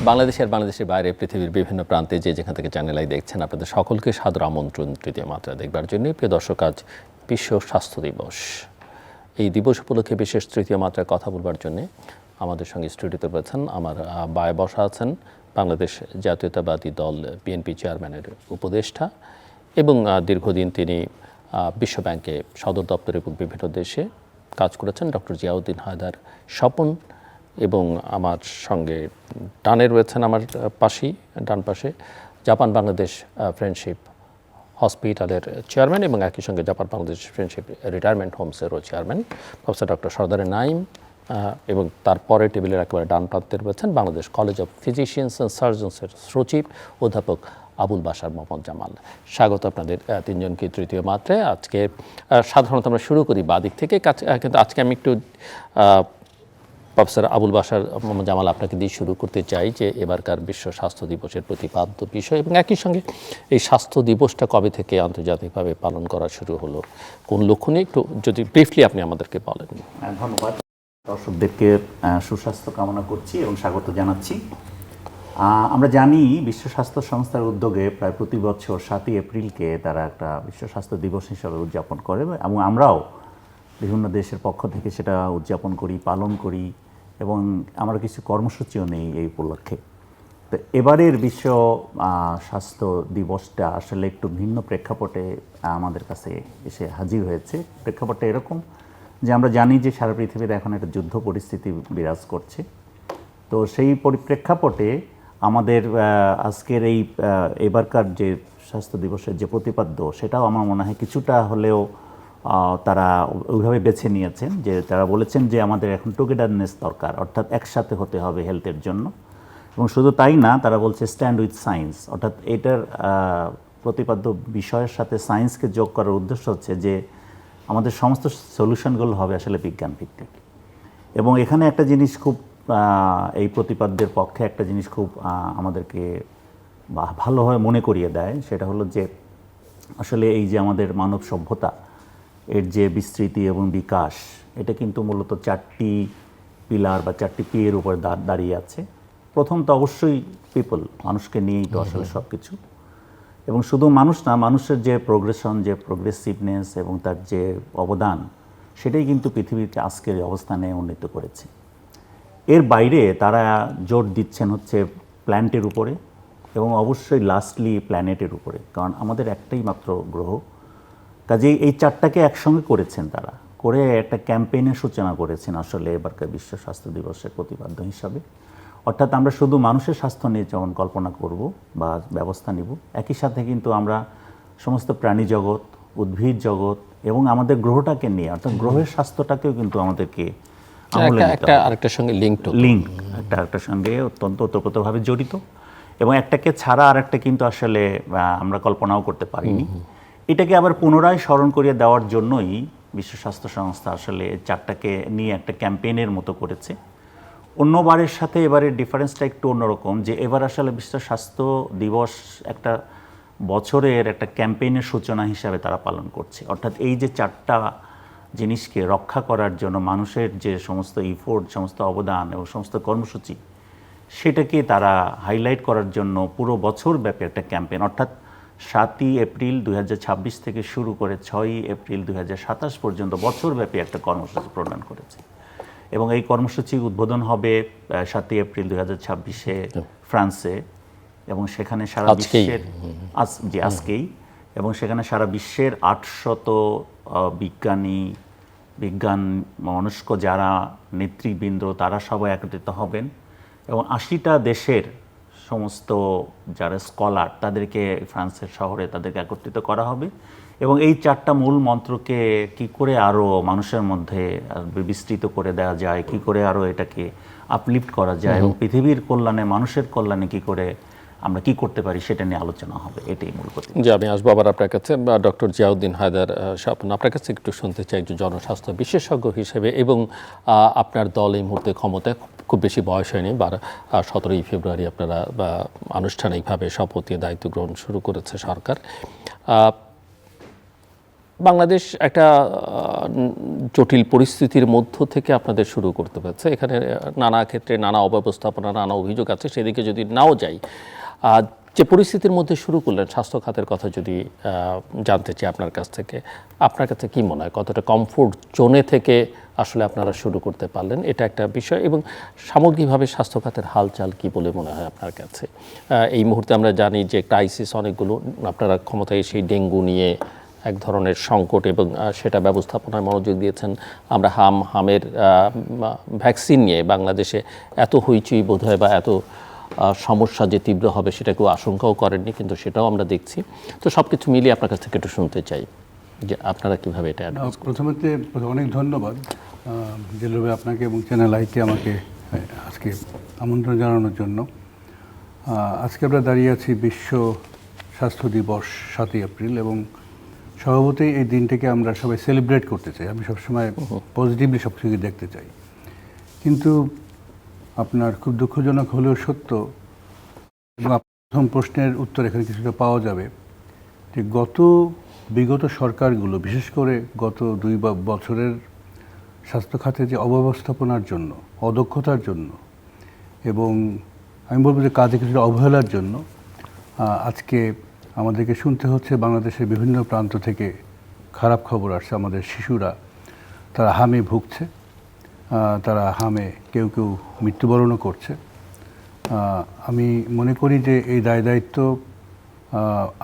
বাংলাদেশের বাইরে পৃথিবীর বিভিন্ন প্রান্তে যেখান থেকে চ্যানেল আই দেখছেন, আপনাদের সকলকে সাদর আমন্ত্রণ তৃতীয় মাত্রা দেখবার জন্য। প্রিয় দর্শক, আজ বিশ্ব স্বাস্থ্য দিবস। এই দিবস উপলক্ষে বিশেষ তৃতীয় মাত্রায় কথা বলবার জন্য আমাদের সঙ্গে স্টুডিওতে রয়েছেন, আমার বায়ে বসা আছেন বাংলাদেশ জাতীয়তাবাদী দল বিএনপি চেয়ারম্যানের উপদেষ্টা এবং দীর্ঘদিন তিনি বিশ্বব্যাংকে সদর দপ্তর এবং বিভিন্ন দেশে কাজ করেছেন ডক্টর জিয়াউদ্দিন হায়দার স্বপন। এবং আমার সঙ্গে ডানে রয়েছেন, আমার ডান পাশে জাপান বাংলাদেশ ফ্রেন্ডশিপ হসপিটালের চেয়ারম্যান এবং একই সঙ্গে জাপান বাংলাদেশ ফ্রেন্ডশিপ রিটায়ারমেন্ট হোমসেরও chairman professor doctor Sardar Naim. এবং তারপরে টেবিলের একেবারে ডান প্রান্তে রয়েছেন Bangladesh college of physicians and সার্জনসের সচিব অধ্যাপক আবুল বাশার মোহাম্মদ জামাল। স্বাগত আপনাদের তিনজনকে তৃতীয় মাত্রায়। আজকে সাধারণত আমরা শুরু করি বাদিক থেকে, কিন্তু আজকে আমি একটু প্রফেসর আবুল বাশার মোহাম্মদ জামাল আপনাকে দিয়ে শুরু করতে চাই যে এবারকার বিশ্ব স্বাস্থ্য দিবসের প্রতিপাদ্য বিষয় এবং একই সঙ্গে এই স্বাস্থ্য দিবসটা কবে থেকে আন্তর্জাতিকভাবে পালন করা শুরু হলো, কোন লক্ষ্য নিয়ে একটু যদি ব্রিফলি আপনি আমাদেরকে বলেন। ধন্যবাদ। দর্শকদেরকে সুস্বাস্থ্য কামনা করছি এবং স্বাগত জানাচ্ছি। আমরা জানি বিশ্ব স্বাস্থ্য সংস্থার উদ্যোগে প্রায় প্রতি বছর 7ই এপ্রিলকে তারা একটা বিশ্ব স্বাস্থ্য দিবস হিসাবে উদযাপন করে এবং আমরাও বিভিন্ন দেশের পক্ষ থেকে সেটা উদযাপন করি, পালন করি এবং আমরা কিছু কর্মসূচিও নেই এই উপলক্ষে। তো এবারের বিশ্ব স্বাস্থ্য দিবসটা আসলে একটু ভিন্ন প্রেক্ষাপটে আমাদের কাছে এসে হাজির হয়েছে। প্রেক্ষাপটটা এরকম যে আমরা জানি যে সারা পৃথিবীতে এখন একটা যুদ্ধ পরিস্থিতি বিরাজ করছে। তো সেই পরিপ্রেক্ষাপটে আমাদের আজকের এবারকার যে স্বাস্থ্য দিবসের যে প্রতিপাদ্য, সেটাও আমার মনে হয় কিছুটা হলেও তারা ওইভাবে বেছে নিয়েছেন যে তারা বলেছেন যে আমাদের এখন টুগেদারনেস দরকার, অর্থাৎ একসাথে হতে হবে হেলথের জন্য। এবং শুধু তাই না, তারা বলছে স্ট্যান্ড উইথ সায়েন্স, অর্থাৎ এটার প্রতিপাদ্য বিষয়ের সাথে সায়েন্সকে যোগ করার উদ্দেশ্য হচ্ছে যে আমাদের সমস্ত সলিউশনগুলো হবে আসলে বিজ্ঞান ভিত্তিক। এবং এখানে একটা জিনিস খুব এই প্রতিপাদ্যের পক্ষে একটা জিনিস খুব আমাদেরকে ভালোভাবে মনে করিয়ে দেয়, সেটা হলো যে আসলে এই যে আমাদের মানব সভ্যতা এর যে বিস্তৃতি এবং বিকাশ, এটা কিন্তু মূলত 4টি পিলার বা 4টি পিয়ের উপর দাঁড়িয়ে আছে। প্রথম তো অবশ্যই পিপল, মানুষকে নিয়েই তো আসলে সব কিছু। এবং শুধু মানুষ না, মানুষের যে প্রোগ্রেশন, যে প্রোগ্রেসিভনেস এবং তার যে অবদান, সেটাই কিন্তু পৃথিবীকে আজকের অবস্থানে উন্নীত করেছে। এর বাইরে তারা জোর দিচ্ছেন হচ্ছে প্ল্যানেটের উপরে এবং অবশ্যই লাস্টলি প্ল্যানেটের উপরে, কারণ আমাদের একটাই মাত্র গ্রহ। কাজেই এই 4টাকে একসঙ্গে করেছেন তারা, করে একটা ক্যাম্পেইনের সূচনা করেছেন আসলে এবারকার বিশ্ব স্বাস্থ্য দিবসের প্রতিপাদ্য হিসাবে। অর্থাৎ আমরা শুধু মানুষের স্বাস্থ্য নিয়ে যখন কল্পনা করব বা ব্যবস্থা নিব, একই সাথে কিন্তু আমরা সমস্ত প্রাণী জগৎ, উদ্ভিদ জগৎ এবং আমাদের গ্রহটাকে নিয়ে, অর্থাৎ গ্রহের স্বাস্থ্যটাকেও কিন্তু আমাদেরকে আরেকটার সঙ্গে একটার সঙ্গে অত্যন্ত ওতপ্রোতভাবে জড়িত এবং একটাকে ছাড়া আরেকটা কিন্তু আসলে আমরা কল্পনাও করতে পারিনি। এটাকে আবার পুনরায় স্মরণ করিয়ে দেওয়ার জন্যই বিশ্ব স্বাস্থ্য সংস্থা আসলে 4টাকে নিয়ে একটা ক্যাম্পেইনের মতো করেছে। অন্যবারের সাথে এবারের ডিফারেন্সটা একটু অন্যরকম, যে এবার আসলে বিশ্ব স্বাস্থ্য দিবস একটা বছরের একটা ক্যাম্পেইনের সূচনা হিসাবে তারা পালন করছে। অর্থাৎ এই যে 4টা জিনিসকে রক্ষা করার জন্য মানুষের যে সমস্ত ইফোর্ট, সমস্ত অবদান এবং সমস্ত কর্মসূচি, সেটাকে তারা হাইলাইট করার জন্য পুরো বছর ব্যাপী একটা ক্যাম্পেইন, অর্থাৎ 7ই এপ্রিল 2026 থেকে শুরু করে 6ই এপ্রিল 2027 পর্যন্ত বছরব্যাপী একটা কর্মসূচি প্রণয়ন করেছে। এবং এই কর্মসূচি উদ্বোধন হবে 7ই এপ্রিল 2026-এ ফ্রান্সে এবং সেখানে সারা বিশ্বের আজকেই এবং সেখানে সারা বিশ্বের 800 বিজ্ঞান মনস্ক যারা নেতৃবৃন্দ, তারা সবাই একত্রিত হবেন এবং 80টা দেশের সমস্ত যারা স্কলার, তাদেরকে ফ্রান্সের শহরে তাদেরকে একত্রিত করা হবে এবং এই 4টা মূল মন্ত্রকে কি করে আরও মানুষের মধ্যে বিস্তৃত করে দেওয়া যায়, কি করে আরও এটাকে আপলিফট করা যায় এবং পৃথিবীর কল্যাণে, মানুষের কল্যাণে কি করে আমরা কি করতে পারি, সেটা নিয়ে আলোচনা হবে। এটাই মূল কথা। যে আমি আসবো আবার আপনার কাছে, ডক্টর জিয়াউদ্দিন হায়দার স্বপন, আপনার কাছে একটু শুনতে চাই যে জনস্বাস্থ্য বিশেষজ্ঞ হিসেবে এবং আপনার দল এই মুহূর্তে ক্ষমতায় খুব বেশি বয়স হয়নি, 17ই ফেব্রুয়ারি আপনারা আনুষ্ঠানিকভাবে শপথ নিয়ে দায়িত্ব গ্রহণ শুরু করেছে সরকার। বাংলাদেশ একটা জটিল পরিস্থিতির মধ্য থেকে আপনাদের শুরু করতে হয়েছে। এখানে নানা ক্ষেত্রে নানা অব্যবস্থাপনা, নানা অভিযোগ আছে। সেদিকে যদি নাও যাই, যে পরিস্থিতির মধ্যে শুরু করলেন, স্বাস্থ্য খাতের কথা যদি জানতে চাই আপনার কাছ থেকে, আপনার কাছে কি মনে হয় কতটা কমফোর্ট জোনে থেকে আসলে আপনারা শুরু করতে পারলেন, এটা একটা বিষয়। এবং সামগ্রিকভাবে স্বাস্থ্য খাতের হালচাল কি বলে মনে হয় আপনার কাছে? এই মুহূর্তে আমরা জানি যে ক্রাইসিস অনেকগুলো, আপনারা ক্ষমতায় সেই ডেঙ্গু নিয়ে এক ধরনের সংকট এবং সেটা ব্যবস্থাপনায় মনোযোগ দিয়েছেন। আমরা হামের ভ্যাকসিন নিয়ে বাংলাদেশে এত হইচই বোধ হয় বা এত সমস্যা যে তীব্র হবে সেটা কেউ আশঙ্কাও করেননি, কিন্তু সেটাও আমরা দেখছি। তো সব কিছু মিলিয়ে আপনার কাছ থেকে একটু শুনতে চাই যে আপনারা কীভাবে এটা প্রথমতে অনেক ধন্যবাদ জেলুবে আপনাকে এবং চ্যানেল আইকে আমাকে আজকে আমন্ত্রণ জানানোর জন্য। আজকে আমরা দাঁড়িয়ে আছি বিশ্ব স্বাস্থ্য দিবস 7ই এপ্রিল, এবং স্বভাবতই এই দিনটাকে আমরা সবাই সেলিব্রেট করতে চাই। আমি সবসময় পজিটিভলি সব কিছু দেখতে চাই, কিন্তু আপনার খুব দুঃখজনক হলেও সত্য, এবং প্রথম প্রশ্নের উত্তর এখানে কিছুটা পাওয়া যাবে, যে বিগত সরকারগুলো, বিশেষ করে গত 2 বছরের স্বাস্থ্য খাতে যে অব্যবস্থাপনার জন্য, অদক্ষতার জন্য, এবং আমি বলবো যে কাজে কিছুটা অবহেলার জন্য আজকে আমাদেরকে শুনতে হচ্ছে বাংলাদেশের বিভিন্ন প্রান্ত থেকে খারাপ খবর আসছে। আমাদের শিশুরা তারা হামে ভুগছে, তারা হামে কেউ কেউ মৃত্যুবরণও করছে। আমি মনে করি যে এই দায়িত্ব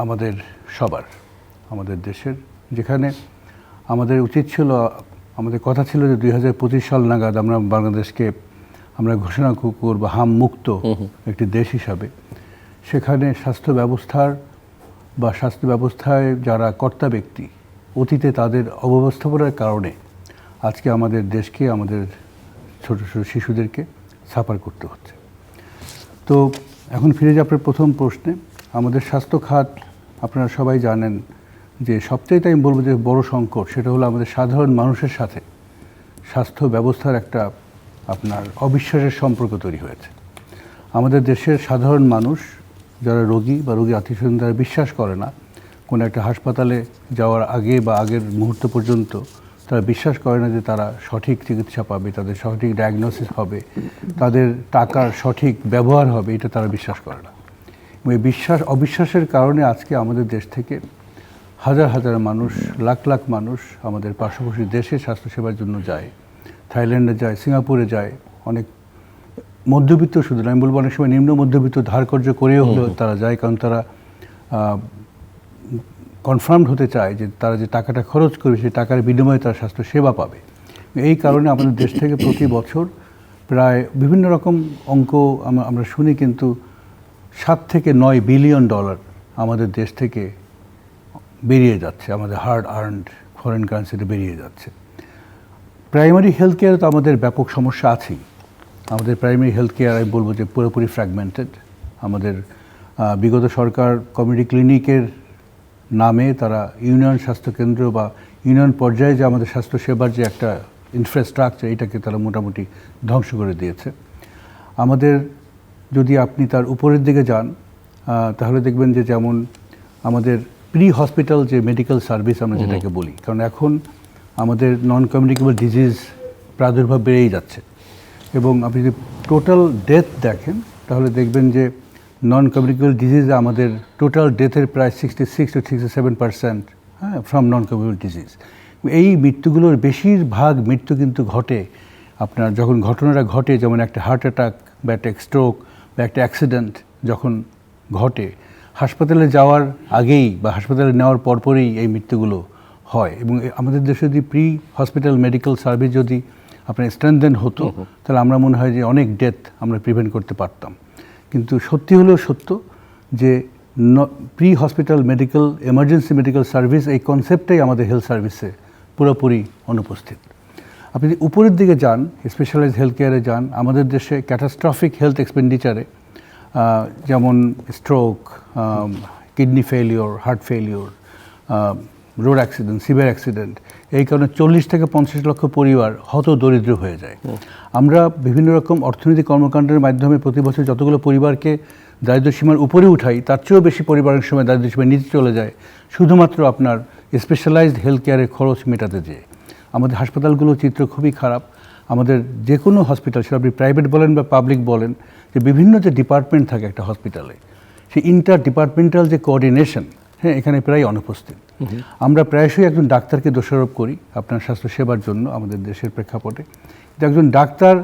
আমাদের সবার, আমাদের দেশের, যেখানে আমাদের উচিত ছিল, আমাদের কথা ছিল যে 2025 সাল নাগাদ আমরা বাংলাদেশকে আমরা ঘোষণা করব হাম মুক্ত একটি দেশ হিসাবে। সেখানে স্বাস্থ্য ব্যবস্থায় যারা কর্তা ব্যক্তি, অতীতে তাদের অব্যবস্থাপনার কারণে আজকে আমাদের দেশকে, আমাদের ছোট ছোট শিশুদেরকে সাফার করতে হচ্ছে। তো এখন ফিরে যাই আপনার প্রথম প্রশ্নে। আমাদের স্বাস্থ্য খাত, আপনারা সবাই জানেন যে সবচেয়ে আমি বলবো যে বড় সংকট, সেটা হলো আমাদের সাধারণ মানুষের সাথে স্বাস্থ্য ব্যবস্থার একটা আপনার অবিশ্বাসের সম্পর্ক তৈরি হয়েছে। আমাদের দেশের সাধারণ মানুষ যারা রোগী বা রোগী আত্মীয়স্বজন, তারা বিশ্বাস করে না কোনো একটা হাসপাতালে যাওয়ার আগে বা আগের মুহূর্ত পর্যন্ত তারা বিশ্বাস করে না যে তারা সঠিক চিকিৎসা পাবে, তাদের সঠিক ডায়াগনোসিস হবে, তাদের টাকার সঠিক ব্যবহার হবে, এটা তারা বিশ্বাস করে না। এই অবিশ্বাসের কারণে আজকে আমাদের দেশ থেকে হাজার হাজার মানুষ, লাখ লাখ মানুষ আমাদের পার্শ্ববর্তী দেশে স্বাস্থ্যসেবার জন্য যায়, থাইল্যান্ডে যায়, সিঙ্গাপুরে যায়, অনেক মধ্যবিত্ত, শুধু না আমি বলবো অনেক সময় নিম্ন মধ্যবিত্ত ধারকর্য করেও হলেও তারা যায়, কারণ তারা কনফার্মড হতে চায় যে তারা যে টাকাটা খরচ করবে সেই টাকার বিনিময়ে তারা স্বাস্থ্য সেবা পাবে। এই কারণে আমাদের দেশ থেকে প্রতি বছর প্রায় বিভিন্ন রকম অঙ্ক আমরা শুনি, কিন্তু 7 থেকে 9 বিলিয়ন ডলার আমাদের দেশ থেকে বেরিয়ে যাচ্ছে, আমাদের হার্ড আর্নড ফরেন কারেন্সিতে বেরিয়ে যাচ্ছে। প্রাইমারি হেলথ কেয়ারে তো আমাদের ব্যাপক সমস্যা আছেই। আমাদের প্রাইমারি হেলথ কেয়ার আমি বলবো যে পুরোপুরি ফ্র্যাগমেন্টেড। আমাদের বিগত সরকার কমিউনিটি ক্লিনিকের নামে তারা ইউনিয়ন স্বাস্থ্যকেন্দ্র বা ইউনিয়ন পর্যায়ে যে আমাদের স্বাস্থ্যসেবার যে একটা ইনফ্রাস্ট্রাকচার, এটাকে তারা মোটামুটি ধ্বংস করে দিয়েছে। আমাদের যদি আপনি তার উপরের দিকে যান তাহলে দেখবেন যে যেমন আমাদের প্রি হসপিটাল যে মেডিকেল সার্ভিস আমরা যেটাকে বলি, কারণ এখন আমাদের নন কমিউনিকেবল ডিজিজ প্রাদুর্ভাব বেড়েই যাচ্ছে, এবং আপনি যদি টোটাল ডেথ দেখেন তাহলে দেখবেন যে নন কমিউনিকেবল ডিজিজে আমাদের টোটাল ডেথের প্রায় 66 to 67% from non communicable disease. এই মৃত্যুগুলোর বেশিরভাগ মৃত্যু কিন্তু ঘটে আপনার যখন ঘটনাটা ঘটে, যেমন একটা হার্ট অ্যাটাক বা একটা স্ট্রোক বা একটা অ্যাক্সিডেন্ট যখন ঘটে, হাসপাতালে যাওয়ার আগেই বা হাসপাতালে নেওয়ার পরপরই এই মৃত্যুগুলো হয়। এবং আমাদের দেশে যদি প্রি হসপিটাল মেডিকেল সার্ভিস যদি আপনার স্ট্রেনথেন হতো, তাহলে আমরা মনে হয় যে অনেক ডেথ আমরা প্রিভেন্ট করতে পারতাম। কিন্তু সত্যি হলেও সত্য যে pre hospital medical emergency medical service এই কনসেপ্টটাই আমাদের হেলথ সার্ভিসে পুরোপুরি অনুপস্থিত। আপনি যদি উপরের দিকে যান, স্পেশালাইজ হেলথ কেয়ারে যান, আমাদের দেশে ক্যাটাস্ট্রফিক হেলথ এক্সপেন্ডিচারে যেমন stroke, kidney failure, heart failure, road accident, severe accident, এই কারণে 40 থেকে 50 লক্ষ পরিবার হত দরিদ্র হয়ে যায়। আমরা বিভিন্ন রকম অর্থনৈতিক কর্মকাণ্ডের মাধ্যমে প্রতি বছর যতগুলো পরিবারকে দারিদ্র্য সীমার উপরে উঠাই, তার চেয়েও বেশি পরিবারের সময় দারিদ্র্য সীমার নিচে চলে যায়, শুধুমাত্র আপনার স্পেশালাইজড হেলথ কেয়ারের খরচ মেটাতে যেয়ে। আমাদের হাসপাতালগুলোর চিত্র খুবই খারাপ। আমাদের যে কোনো হসপিটাল, সেটা আপনি প্রাইভেট বলেন বা পাবলিক বলেন, যে বিভিন্ন যে ডিপার্টমেন্ট থাকে একটা হসপিটালে, সেই ইন্টার ডিপার্টমেন্টাল যে কোঅর্ডিনেশন, হ্যাঁ, এখানে প্রায় অনুপস্থিত। আমরা প্রায়শই একজন ডাক্তারকে দোষারোপ করি আপনার স্বাস্থ্যসেবার জন্য আমাদের দেশের প্রেক্ষাপটে। কিন্তু একজন ডাক্তার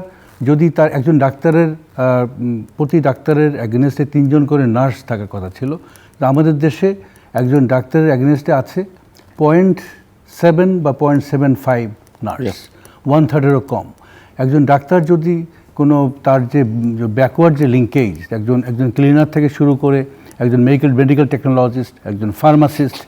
যদি তার একজন ডাক্তারের প্রতি ডাক্তারের অ্যাগেনস্টে 3 জন করে নার্স থাকার কথা ছিল, তো আমাদের দেশে একজন ডাক্তারের অ্যাগেনস্টে আছে 0.7 বা 0.75 নার্স, 1/3-এরও কম। একজন ডাক্তার যদি কোনো তার যে ব্যাকওয়ার্ড যে লিঙ্কেজ, একজন ক্লিনার থেকে শুরু করে একজন মেডিকেল টেকনোলজিস্ট, একজন ফার্মাসিস্ট,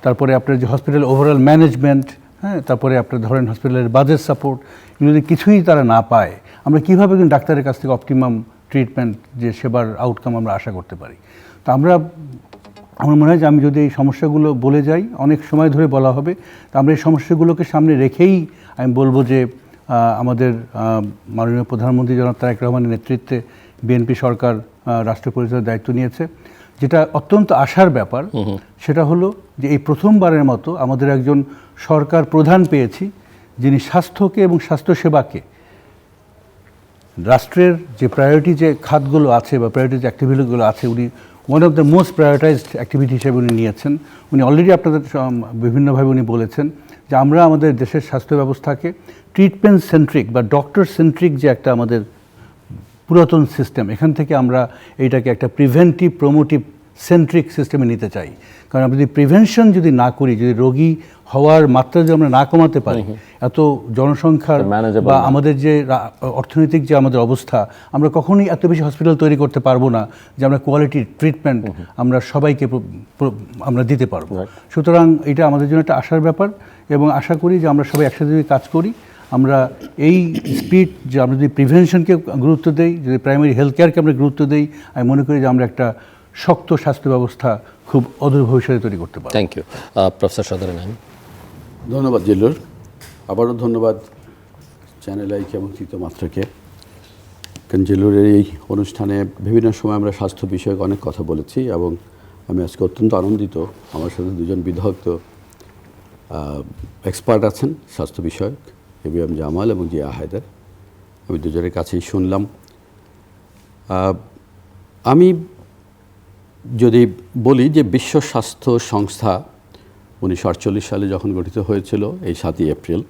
তারপরে আপনার যে হসপিটাল ওভারঅল ম্যানেজমেন্ট, হ্যাঁ, তারপরে আপনার ধরেন হসপিটালের বাজেট সাপোর্ট, এগুলো যদি কিছুই তারা না পায়, আমরা কীভাবে একজন ডাক্তারের কাছ থেকে অপটিমাম ট্রিটমেন্ট, যে সেবার আউটকাম আমরা আশা করতে পারি? তো আমার মনে হয় যে আমি যদি এই সমস্যাগুলো বলে যাই, অনেক সময় ধরে বলা হবে। তো আমরা এই সমস্যাগুলোকে সামনে রেখেই আমি বলবো যে আমাদের মাননীয় প্রধানমন্ত্রী জনাব তারেক রহমানের নেতৃত্বে বিএনপি সরকার রাষ্ট্র পরিচালনার দায়িত্ব নিয়েছে। যেটা অত্যন্ত আশার ব্যাপার সেটা হলো যে এই প্রথমবারের মতো আমাদের একজন সরকার প্রধান পেয়েছি যিনি স্বাস্থ্যকে এবং স্বাস্থ্যসেবাকে রাষ্ট্রের যে প্রায়োরিটি যে খাতগুলো আছে বা প্রায়োরিটি যে অ্যাক্টিভিটিগুলো আছে, উনি one of the most prioritised activity হিসেবে উনি নিয়েছেন। উনি অলরেডি আপনাদের বিভিন্নভাবে উনি বলেছেন যে আমরা আমাদের দেশের স্বাস্থ্য ব্যবস্থাকে ট্রিটমেন্ট সেন্ট্রিক বা ডক্টর সেন্ট্রিক যে একটা আমাদের পুরাতন সিস্টেম, এখান থেকে আমরা এইটাকে একটা প্রিভেন্টিভ প্রমোটিভ সেন্ট্রিক সিস্টেমে নিতে চাই। কারণ আমরা যদি প্রিভেনশন যদি না করি, যদি রোগী হওয়ার মাত্রা যদি আমরা না কমাতে পারি, এত জনসংখ্যার বা আমাদের যে অর্থনৈতিক যে আমাদের অবস্থা, আমরা কখনোই এত বেশি হসপিটাল তৈরি করতে পারবো না যে আমরা কোয়ালিটি ট্রিটমেন্ট আমরা সবাইকে আমরা দিতে পারবো। সুতরাং এটা আমাদের জন্য একটা আশার ব্যাপার, এবং আশা করি যে আমরা সবাই একসাথে যদি কাজ করি, আমরা এই স্পিড যে আমরা যদি প্রিভেনশনকে গুরুত্ব দেই, যদি প্রাইমারি হেলথ কেয়ারকে আমরা গুরুত্ব দেই, আমি মনে করি যে আমরা একটা শক্ত স্বাস্থ্য ব্যবস্থা খুব অদূর ভবিষ্যতে তৈরি করতে পারব। থ্যাংক ইউ প্রফেসর সদর নাইম। ধন্যবাদ জিল্লুর, আবারও ধন্যবাদ চ্যানেল আইকে এবং তৃতীয় মাত্রাকে। কারণ জিল্লুরের এই অনুষ্ঠানে বিভিন্ন সময় আমরা স্বাস্থ্য বিষয়ক অনেক কথা বলেছি, এবং আমি আজকে অত্যন্ত আনন্দিত আমার সাথে দুজন বিদগ্ধ এক্সপার্ট আছেন স্বাস্থ্য বিষয়ক, এবিএম জামাল এবং জিয়া হায়দার। আমি দুজনের কাছেই শুনলাম। আমি যদি বলি যে বিশ্ব স্বাস্থ্য সংস্থা 1948 সালে যখন গঠিত হয়েছিল এই 7ই এপ্রিল,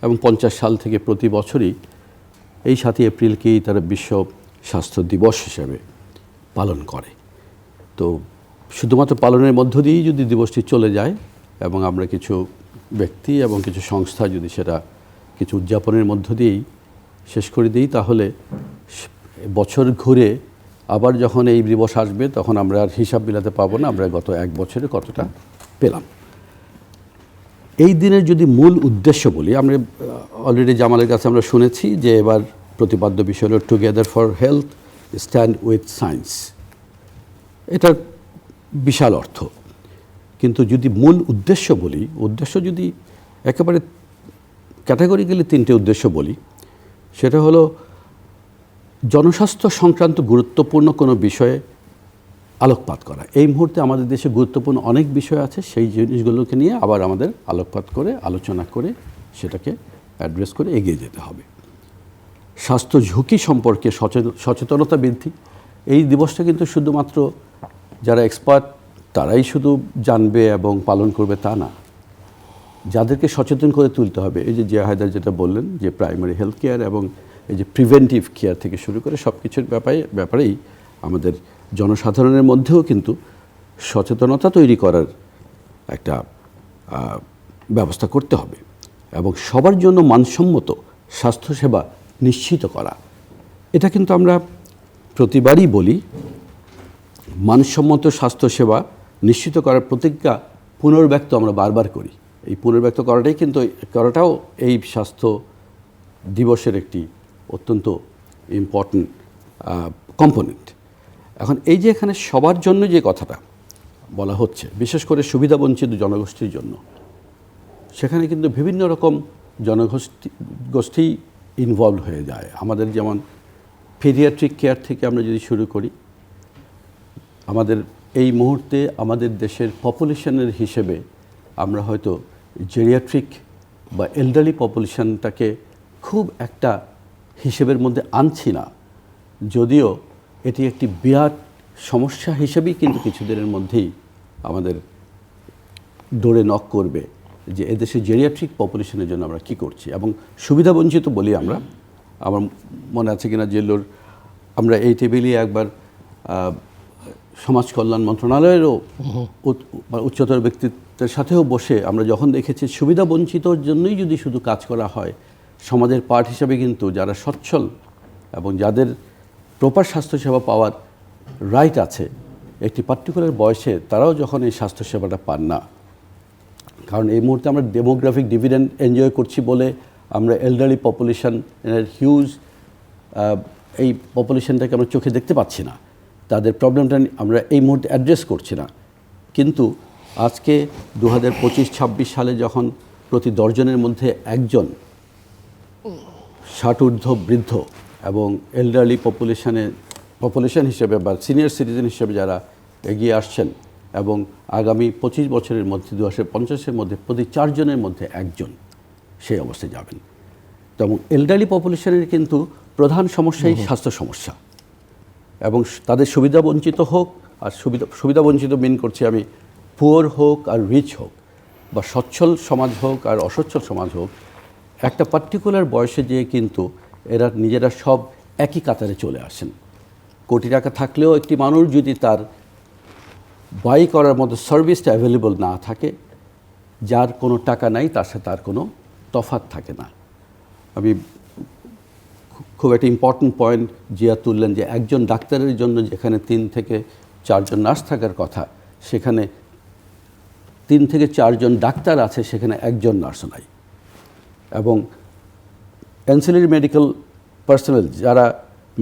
এবং 50 সাল থেকে প্রতি বছরই এই 7ই এপ্রিলকেই তারা বিশ্ব স্বাস্থ্য দিবস হিসেবে পালন করে। তো শুধুমাত্র পালনের মধ্য দিয়েই যদি দিবসটি চলে যায়, এবং আমরা কিছু ব্যক্তি এবং কিছু সংস্থা যদি সেটা কিছু উদযাপনের মধ্য দিয়েই শেষ করে দিই, তাহলে বছর ঘুরে আবার যখন এই দিবস আসবে তখন আমরা আর হিসাব মিলাতে পারবো না আমরা গত এক বছরে কতটা পেলাম। এই দিনের যদি মূল উদ্দেশ্য বলি, আমরা অলরেডি জামালের কাছে আমরা শুনেছি যে এবার প্রতিপাদ্য বিষয় হলো together for health, stand with science. এটার বিশাল অর্থ, কিন্তু যদি মূল উদ্দেশ্য বলি, উদ্দেশ্য যদি একেবারে ক্যাটাগরিক্যালি 3টে উদ্দেশ্য বলি, সেটা হলো জনস্বাস্থ্য সংক্রান্ত গুরুত্বপূর্ণ কোনো বিষয়ে আলোকপাত করা। এই মুহূর্তে আমাদের দেশে গুরুত্বপূর্ণ অনেক বিষয় আছে, সেই জিনিসগুলোকে নিয়ে আবার আমাদের আলোকপাত করে আলোচনা করে সেটাকে অ্যাড্রেস করে এগিয়ে যেতে হবে। স্বাস্থ্য ঝুঁকি সম্পর্কে সচেতনতা বৃদ্ধি। এই দিবসটা কিন্তু শুধুমাত্র যারা এক্সপার্ট তারাই শুধু জানবে এবং পালন করবে তা না, যাদেরকে সচেতন করে তুলতে হবে। এই যে জিয়া হায়দার যেটা বললেন যে প্রাইমারি হেলথ কেয়ার এবং এই যে প্রিভেন্টিভ কেয়ার থেকে শুরু করে সব কিছুর ব্যাপারেই আমাদের জনসাধারণের মধ্যেও কিন্তু সচেতনতা তৈরি করার একটা ব্যবস্থা করতে হবে, এবং সবার জন্য মানসম্মত স্বাস্থ্যসেবা নিশ্চিত করা। এটা কিন্তু আমরা প্রতিবারই বলি, মানসম্মত স্বাস্থ্যসেবা নিশ্চিত করার প্রতিজ্ঞা পুনর্ব্যক্ত আমরা বারবার করি। এই পুনর্ব্যক্ত করাটাও এই স্বাস্থ্য দিবসের একটি অত্যন্ত ইম্পর্ট্যান্ট কম্পোনেন্ট। এখন এই যে এখানে সবার জন্য যে কথাটা বলা হচ্ছে, বিশেষ করে সুবিধাবঞ্চিত জনগোষ্ঠীর জন্য, সেখানে কিন্তু বিভিন্ন রকম জনগোষ্ঠী ইনভলভ হয়ে যায়। আমাদের যেমন পেডিয়াট্রিক কেয়ার থেকে আমরা যদি শুরু করি, আমাদের এই মুহূর্তে আমাদের দেশের পপুলেশনের হিসেবে আমরা হয়তো জেরিয়াট্রিক বা এল্ডারলি পপুলেশনটাকে খুব একটা হিসেবের মধ্যে আনছি না, যদিও এটি একটি বিরাট সমস্যা হিসেবেই কিন্তু কিছুদিনের মধ্যেই আমাদের ডোরে নক করবে যে এদেশে জেরিয়াট্রিক পপুলেশনের জন্য আমরা কি করছি। এবং সুবিধাবঞ্চিত বলি আমরা, আমার মনে আছে কিনা জেলোর আমরা এই টেবিলে একবার সমাজ কল্যাণ মন্ত্রণালয়েরও উচ্চতর ব্যক্তিত্বের সাথেও বসে আমরা যখন দেখেছি সুবিধাবঞ্চিতর জন্যই যদি শুধু কাজ করা হয়, সমাজের পার্ট হিসাবে কিন্তু যারা সচ্ছল এবং যাদের প্রপার স্বাস্থ্যসেবা পাওয়ার রাইট আছে একটি পার্টিকুলার বয়সে, তারাও যখন এই স্বাস্থ্যসেবাটা পান না, কারণ এই মুহূর্তে আমরা ডেমোগ্রাফিক ডিভিডেন্ড এনজয় করছি বলে আমরা এল্ডারলি পপুলেশনের হিউজ এই পপুলেশনটাকে আমরা চোখে দেখতে পাচ্ছি না, তাদের প্রবলেমটা আমরা এই মুহূর্তে অ্যাড্রেস করছি না। কিন্তু আজকে 2025-26 সালে যখন প্রতি 10 জনের মধ্যে একজন 60 ঊর্ধ্ব বৃদ্ধ এবং এল্ডারলি পপুলেশন হিসেবে বা সিনিয়র সিটিজেন হিসেবে যারা এগিয়ে আসছেন, এবং আগামী 25 বছরের মধ্যে 2050-এর মধ্যে প্রতি 4 জনের মধ্যে একজন সেই অবস্থায় যাবেন। এবং এল্ডারলি পপুলেশনের কিন্তু প্রধান সমস্যাই স্বাস্থ্য সমস্যা, এবং তাদের সুবিধাবঞ্চিত হোক, আর সুবিধাবঞ্চিত মিন করছি আমি পুয়ার হোক আর রিচ হোক, বা সচ্ছল সমাজ হোক আর অসচ্ছল সমাজ হোক, একটা পার্টিকুলার বয়সে যেয়ে কিন্তু এরা নিজেরা সব একই কাতারে চলে আসেন। কোটি টাকা থাকলেও একটি মানুষ যদি তার বাই করার মতো সার্ভিসটা অ্যাভেলেবল না থাকে, যার কোনো টাকা নাই তার সাথে তার কোনো তফাৎ থাকে না। আমি খুব একটা ইম্পর্টেন্ট পয়েন্ট জিয়া তুললেন যে একজন ডাক্তারের জন্য যেখানে 3 থেকে 4 জন নার্স থাকার কথা, সেখানে 3 থেকে 4 জন ডাক্তার আছে, সেখানে একজন নার্স নাই। এবং অ্যান্সিলারি মেডিকেল পার্সোনাল যারা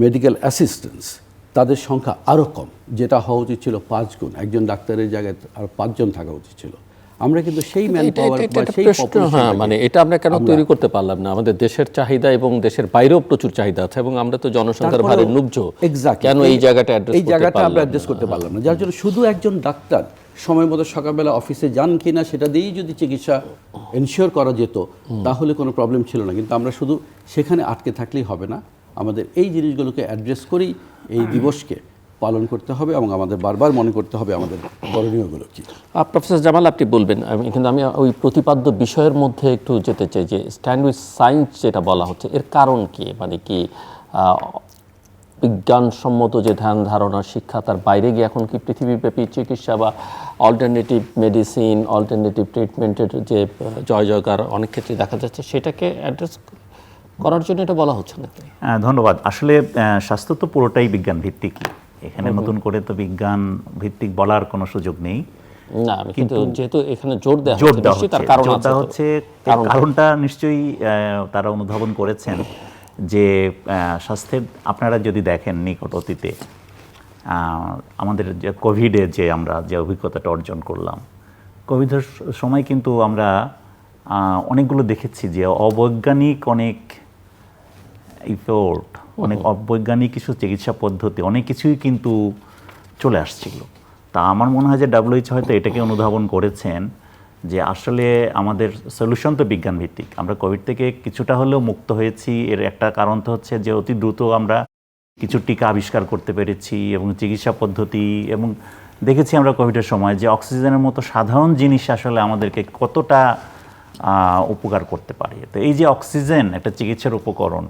মেডিকেল অ্যাসিস্ট্যান্টস, তাদের সংখ্যা আরও কম, যেটা হওয়া উচিত ছিল 5 গুণ। একজন ডাক্তারের জায়গায় আরও 5 জন থাকা উচিত ছিল। আমরা কিন্তু সেই ম্যান পাওয়ার বা সেই হ্যাঁ, মানে এটা আমরা কেন তৈরি করতে পারলাম না? আমাদের দেশের চাহিদা এবং দেশের বাইরেও প্রচুর চাহিদা আছে, এবং আমরা তো জনসংখ্যার ভারে নুব্জ, কেন এই জায়গাটা আমরা অ্যাড্রেস করতে পারলাম না? যার জন্য শুধু একজন ডাক্তার সময় মতো সকালবেলা অফিসে যান কিনা সেটা দিয়েই যদি চিকিৎসা এনশিওর করা যেত, তাহলে কোনো প্রবলেম ছিল না। কিন্তু আমরা শুধু সেখানে আটকে থাকলেই হবে না, আমাদের এই জিনিসগুলোকে অ্যাড্রেস করেই এই দিবসকে পালন করতে হবে, এবং আমাদের বারবার মনে করতে হবে আমাদের করণীয়গুলো কী। প্রফেসর জামাল, আপনি বলবেন। কিন্তু আমি ওই প্রতিপাদ্য বিষয়ের মধ্যে একটু যেতে চাই যে স্ট্যান্ড উইথ সায়েন্স যেটা বলা হচ্ছে, এর কারণ কি? মানে কি বিজ্ঞানসম্মত যে ধ্যান ধারণা শিক্ষা, তার বাইরে গিয়ে এখন কি পৃথিবীব্যাপী চিকিৎসা বা অল্টারনেটিভ মেডিসিন, অল্টারনেটিভ ট্রিটমেন্টের যে জয় জয়কার অনেক ক্ষেত্রে দেখা যাচ্ছে, সেটাকে অ্যাড্রেস করার জন্য এটা বলা হচ্ছে নাকি? ধন্যবাদ। আসলে স্বাস্থ্য তো পুরোটাই বিজ্ঞান ভিত্তিক, এখানে নতুন করে তো বিজ্ঞান ভিত্তিক বলার কোনো সুযোগ নেই। না, কিন্তু যেহেতু এখানে জোর দেওয়া হচ্ছে, তার কারণ হচ্ছে, কারণটা নিশ্চয়ই তারা অনুধাবন করেছেন যে স্বাস্থ্যের, আপনারা যদি দেখেন নিকট অতীতে আমাদের যে কোভিডে যে আমরা যে অভিজ্ঞতাটা অর্জন করলাম, কোভিডের সময় কিন্তু আমরা অনেকগুলো দেখেছি যে অবৈজ্ঞানিক অনেক ইফোর্ট, অনেক অবৈজ্ঞানিক কিছু চিকিৎসা পদ্ধতি, অনেক কিছুই কিন্তু চলে আসছিল। তা আমার মনে হয় যে WHO হয়তো এটাকে অনুধাবন করেছেন যে আসলে আমাদের সলিউশন তো বিজ্ঞান ভিত্তিক। আমরা কোভিড থেকে কিছুটা হলেও মুক্ত হয়েছি, এর একটা কারণ তো হচ্ছে যে অতি দ্রুত আমরা কিছু টিকা আবিষ্কার করতে পেরেছি এবং চিকিৎসা পদ্ধতি, এবং দেখেছি আমরা কোভিডের সময় যে অক্সিজেনের মতো সাধারণ জিনিস আসলে আমাদেরকে কতটা উপকার করতে পারে। তো এই যে অক্সিজেন একটা চিকিৎসার উপকরণ,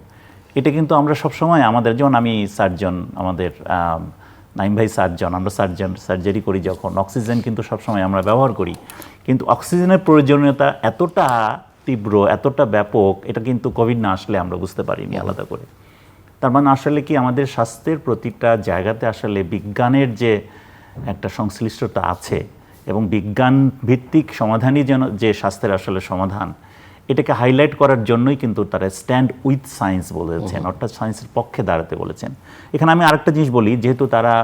এটা কিন্তু আমরা সবসময় আমাদের, যেমন আমি সার্জন, আমাদের নাইম ভাই সার্জন, আমরা সার্জারি করি যখন, অক্সিজেন কিন্তু সবসময় আমরা ব্যবহার করি, কিন্তু অক্সিজেনের প্রয়োজনীয়তা এতটা তীব্র, এতটা ব্যাপক, এটা কিন্তু কোভিড না আসলে আমরা বুঝতে পারিনি আলাদা করে। তার মানে আসলে কি আমাদের স্বাস্থ্যের প্রতিটা জায়গাতে আসলে বিজ্ঞানের যে একটা সংশ্লিষ্টতা আছে, এবং বিজ্ঞান ভিত্তিক সমাধানই যেন যে স্বাস্থ্যের আসলে সমাধান, এটাকে হাইলাইট করার জন্যই কিন্তু তারা স্ট্যান্ড উইথ সায়েন্স বলেছেন, অর্থাৎ সায়েন্সের পক্ষে দাঁড়াতে বলেছেন। এখানে আমি আরেকটা জিনিস বলি, যেহেতু তারা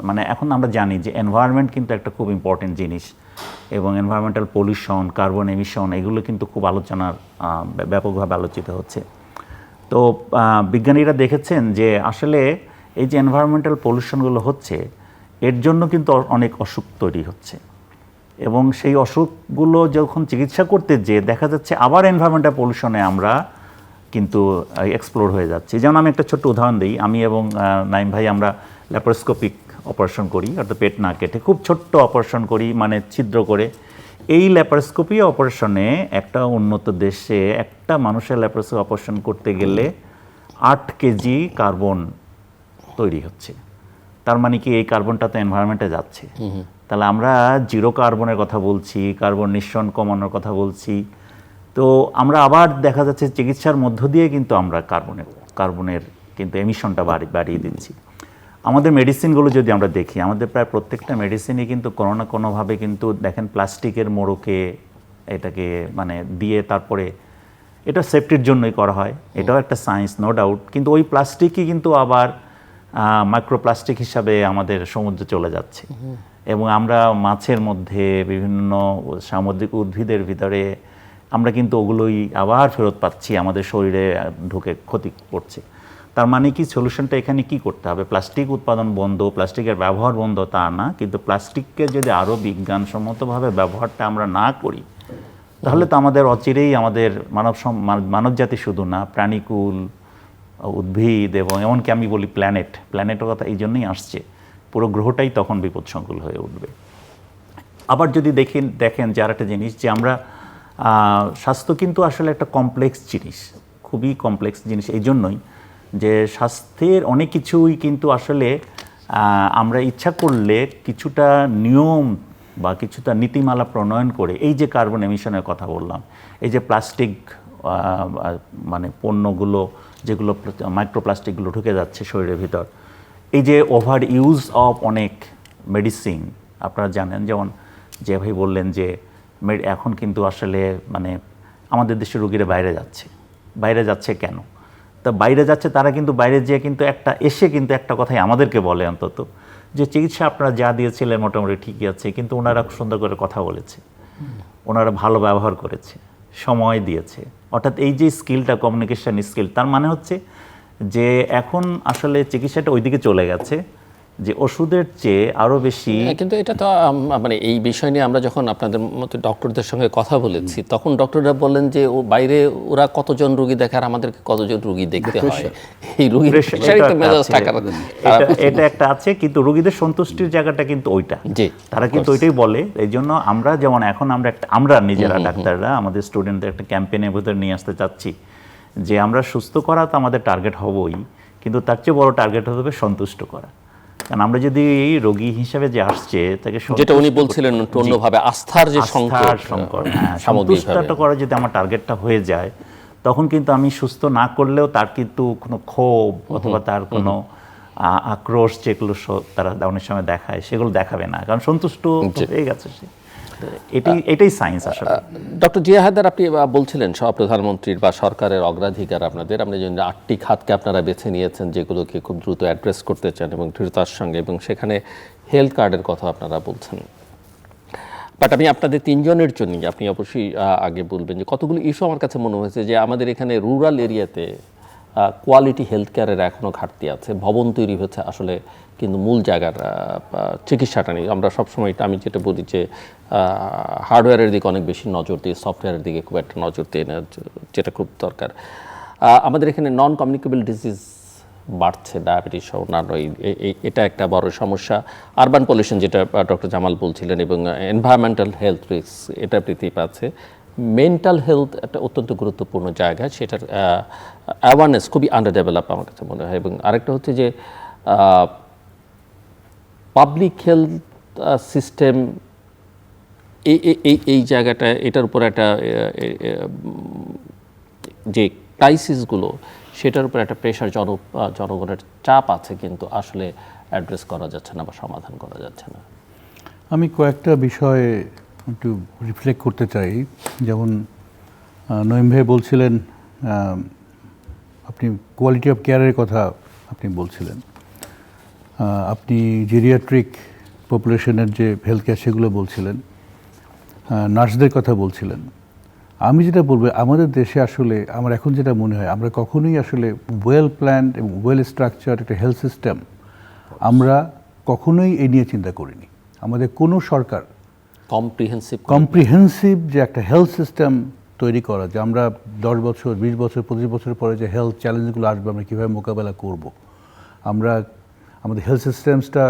মানে এখন আমরা জানি যে এনভায়রনমেন্ট কিন্তু একটা খুব ইম্পর্টেন্ট জিনিস, এবং এনভায়রনমেন্টাল পলিউশন, কার্বন এমিশন, এগুলো কিন্তু খুব আলোচনার ব্যাপকভাবে আলোচিত হচ্ছে। তো বিজ্ঞানীরা দেখেছেন যে আসলে এই যে এনভায়রনমেন্টাল পলিউশনগুলো হচ্ছে, এর জন্য কিন্তু অনেক অসুখ তৈরি হচ্ছে। এবং সেই অসুখগুলো যখন চিকিৎসা করতে যেয়ে দেখা যাচ্ছে আবার এনভায়রনমেন্টাল পলিউশনে আমরা কিন্তু এক্সপ্লোর হয়ে যাচ্ছি। যেমন আমি একটা ছোট্ট উদাহরণ দিই, আমি এবং নাইম ভাই আমরা ল্যাপারোস্কোপিক অপারেশন করি, অর্থাৎ পেট না কেটে খুব ছোট্ট অপারেশন করি, মানে ছিদ্র করে। এই ল্যাপারোস্কোপি অপারেশনে একটা উন্নত দেশে একটা মানুষের ল্যাপারোস্কোপি অপারেশন করতে গেলে 8 কেজি কার্বন তৈরি হচ্ছে। তার মানে কি এই কার্বনটা তো এনভায়রনমেন্টে যাচ্ছে। তাহলে আমরা জিরো কার্বনের কথা বলছি, কার্বন নিঃসরণ কমানোর কথা বলছি, তো আমরা আবার দেখা যাচ্ছে চিকিৎসার মধ্য দিয়ে কিন্তু আমরা কার্বনের কিন্তু এমিশনটা বাড়িয়ে দিচ্ছি। আমাদের মেডিসিনগুলো যদি আমরা দেখি, আমাদের প্রায় প্রত্যেকটা মেডিসিনই কিন্তু কোনো না কোনোভাবে কিন্তু দেখেন প্লাস্টিকের মোড়কে এটাকে মানে দিয়ে তারপরে এটা সেফটির জন্যই করা হয়, এটাও একটা সায়েন্স, নো ডাউট। কিন্তু ওই প্লাস্টিকই কিন্তু আবার মাইক্রোপ্লাস্টিক হিসাবে আমাদের সমুদ্রে চলে যাচ্ছে, এবং আমরা মাছের মধ্যে বিভিন্ন সামুদ্রিক উদ্ভিদের ভিতরে আমরা কিন্তু ওগুলোই আবার ফেরত পাচ্ছি, আমাদের শরীরে ঢুকে ক্ষতি করছে। তার মানে কি সলিউশনটা এখানে কি করতে হবে? প্লাস্টিক উৎপাদন বন্ধ, প্লাস্টিকের ব্যবহার বন্ধ তা না, কিন্তু প্লাস্টিককে যদি আরও বিজ্ঞানসম্মতভাবে ব্যবহারটা আমরা না করি, তাহলে তো আমাদের অচিরেই আমাদের মানবজাতি শুধু না, প্রাণীকুল, উদ্ভিদ এবং এমনকি আমি বলি প্ল্যানেটের কথা এই জন্যই আসছে, পুরো গ্রহটাই তখন বিপদসংকুল হয়ে উঠবে। আবার যদি দেখেন যে আর একটা জিনিস, যে আমরা স্বাস্থ্য কিন্তু আসলে একটা কমপ্লেক্স জিনিস, খুবই কমপ্লেক্স জিনিস। এই জন্যই যে স্বাস্থ্যের অনেক কিছুই কিন্তু আসলে আমরা ইচ্ছা করলে কিছুটা নিয়ম বা কিছুটা নীতিমালা প্রণয়ন করে, এই যে কার্বন এমিশনের কথা বললাম, এই যে প্লাস্টিক মানে পণ্যগুলো যেগুলো মাইক্রোপ্লাস্টিকগুলো ঢুকে যাচ্ছে শরীরের ভিতর, এই যে ওভার ইউজ অফ অনেক মেডিসিন, আপনারা জানেন, যেমন যে ভাই বললেন যে এখন কিন্তু আসলে মানে আমাদের দেশের রোগীরা বাইরে যাচ্ছে কেন? তা বাইরে যাচ্ছে তারা কিন্তু বাইরে যেয়ে কিন্তু কিন্তু একটা কথাই আমাদেরকে বলে অন্তত, যে চিকিৎসা আপনারা যা দিয়েছিলেন মোটামুটি ঠিকই আছে, কিন্তু ওনারা সুন্দর করে কথা বলেছে, ওনারা ভালো ব্যবহার করেছে, সময় দিয়েছে। অর্থাৎ এই যে স্কিলটা, কমিউনিকেশন স্কিল, তার মানে হচ্ছে যে এখন আসলে চিকিৎসাটা ওইদিকে চলে গেছে যে ওষুধের চেয়ে আরও বেশি। কিন্তু এটা তো মানে এই বিষয় নিয়ে আমরা যখন আপনাদের মতো ডক্টরদের সঙ্গে কথা বলেছি, তখন ডক্টররা বললেন যে বাইরে ওরা কতজন রোগী দেখে আর আমাদেরকে কতজন রোগী দেখতে হয়, এই রোগীর এটা একটা আছে, কিন্তু রোগীদের সন্তুষ্টির জায়গাটা কিন্তু ওইটা, তারা কিন্তু ওইটাই বলে। এই জন্য আমরা যেমন এখন আমরা নিজেরা ডাক্তাররা আমাদের স্টুডেন্টদের একটা ক্যাম্পেইনের ভিতরে নিয়ে আসতে চাচ্ছি যে আমরা সুস্থ করা তো আমাদের টার্গেট হবই, কিন্তু তার চেয়ে বড় টার্গেট হবে সন্তুষ্ট করা। কারণ আমরা যদি এই রোগী হিসেবে যে আসছে তাকে, যেটা উনি বলছিলেন অন্যভাবে আস্থার যে সংকট, সন্তুষ্টটা করা যদি আমার টার্গেটটা হয়ে যায়, তখন কিন্তু আমি সুস্থ না করলেও তার কিন্তু কোনো ক্ষোভ অথবা তার কোনো আক্রোশ যেগুলো তারা অনেক সময় দেখায় সেগুলো দেখাবে না, কারণ সন্তুষ্ট হয়ে গেছে সে। এটাই সায়েন্স আসলে। ডক্টর জিয়া হায়দার, আপনি বলছিলেন প্রধানমন্ত্রীর বা সরকারের অগ্রাধিকার আপনাদের, আপনি যে 8টি খাতকে আপনারা বেছে নিয়েছেন যেগুলোকে খুব দ্রুত অ্যাড্রেস করতে চান এবং দৃঢ়তার সঙ্গে, এবং সেখানে হেলথ কার্ডের কথা আপনারা বলছেন। বাট আমি আপনাদের 3 জনের জন্যই, আপনি অবশ্যই আগে বলবেন যে কতগুলো ইস্যু আমার কাছে মনে হয়েছে যে আমাদের এখানে রুরাল এরিয়াতে কোয়ালিটি হেলথ কেয়ারের এখনও ঘাটতি আছে। ভবন তৈরি হচ্ছে আসলে, কিন্তু মূল জায়গার চিকিৎসাটা নেই। আমরা সবসময় আমি যেটা বলি যে হার্ডওয়্যারের দিকে অনেক বেশি নজর দিই, সফটওয়্যারের দিকে খুব একটা নজর দিই না, যেটা খুব দরকার। আমাদের এখানে নন কমিউনিকেবল ডিজিজ বাড়ছে, ডায়াবেটিস সহ অন্যান্য, এটা একটা বড় সমস্যা। আরবান পলিউশন, যেটা ডক্টর জামাল বলছিলেন, এবং এনভায়রনমেন্টাল হেলথ রিস্ক, এটা বৃদ্ধি পাচ্ছে। মেন্টাল হেলথ একটা অত্যন্ত গুরুত্বপূর্ণ জায়গা, সেটার অ্যাওয়ারনেস খুবই আন্ডার ডেভেলপ আমার কাছে মনে হয়। এবং আরেকটা হচ্ছে যে পাবলিক হেলথ সিস্টেম, এই জায়গাটা, এটার উপর একটা যে ক্রাইসিসগুলো, সেটার উপর একটা প্রেশার, জনগণের চাপ আছে, কিন্তু আসলে অ্যাড্রেস করা যাচ্ছে না বা সমাধান করা যাচ্ছে না। আমি কয়েকটা বিষয়ে একটু রিফ্লেক্ট করতে চাই। যেমন নঈম ভাই বলছিলেন, আপনি কোয়ালিটি অফ কেয়ারের কথা আপনি বলছিলেন, আপনি জেরিয়াট্রিক পপুলেশনের যে হেলথ কেয়ার সেগুলো বলছিলেন, নার্সদের কথা বলছিলেন। আমি যেটা বলবো, আমাদের দেশে আসলে আমার এখন যেটা মনে হয়, আমরা কখনোই আসলে ওয়েল প্ল্যান্ড এবং ওয়েল স্ট্রাকচার্ড একটা হেলথ সিস্টেম আমরা কখনোই এই নিয়ে চিন্তা করিনি। আমাদের কোনো সরকার কম্প্রিহেন্সিভ যে একটা হেলথ সিস্টেম তৈরি করা, যে আমরা 10 বছর 20 বছর 25 বছর পরে যে হেলথ চ্যালেঞ্জগুলো আসবে আমরা কীভাবে মোকাবেলা করব, আমরা আমাদের হেলথ সিস্টেমসটা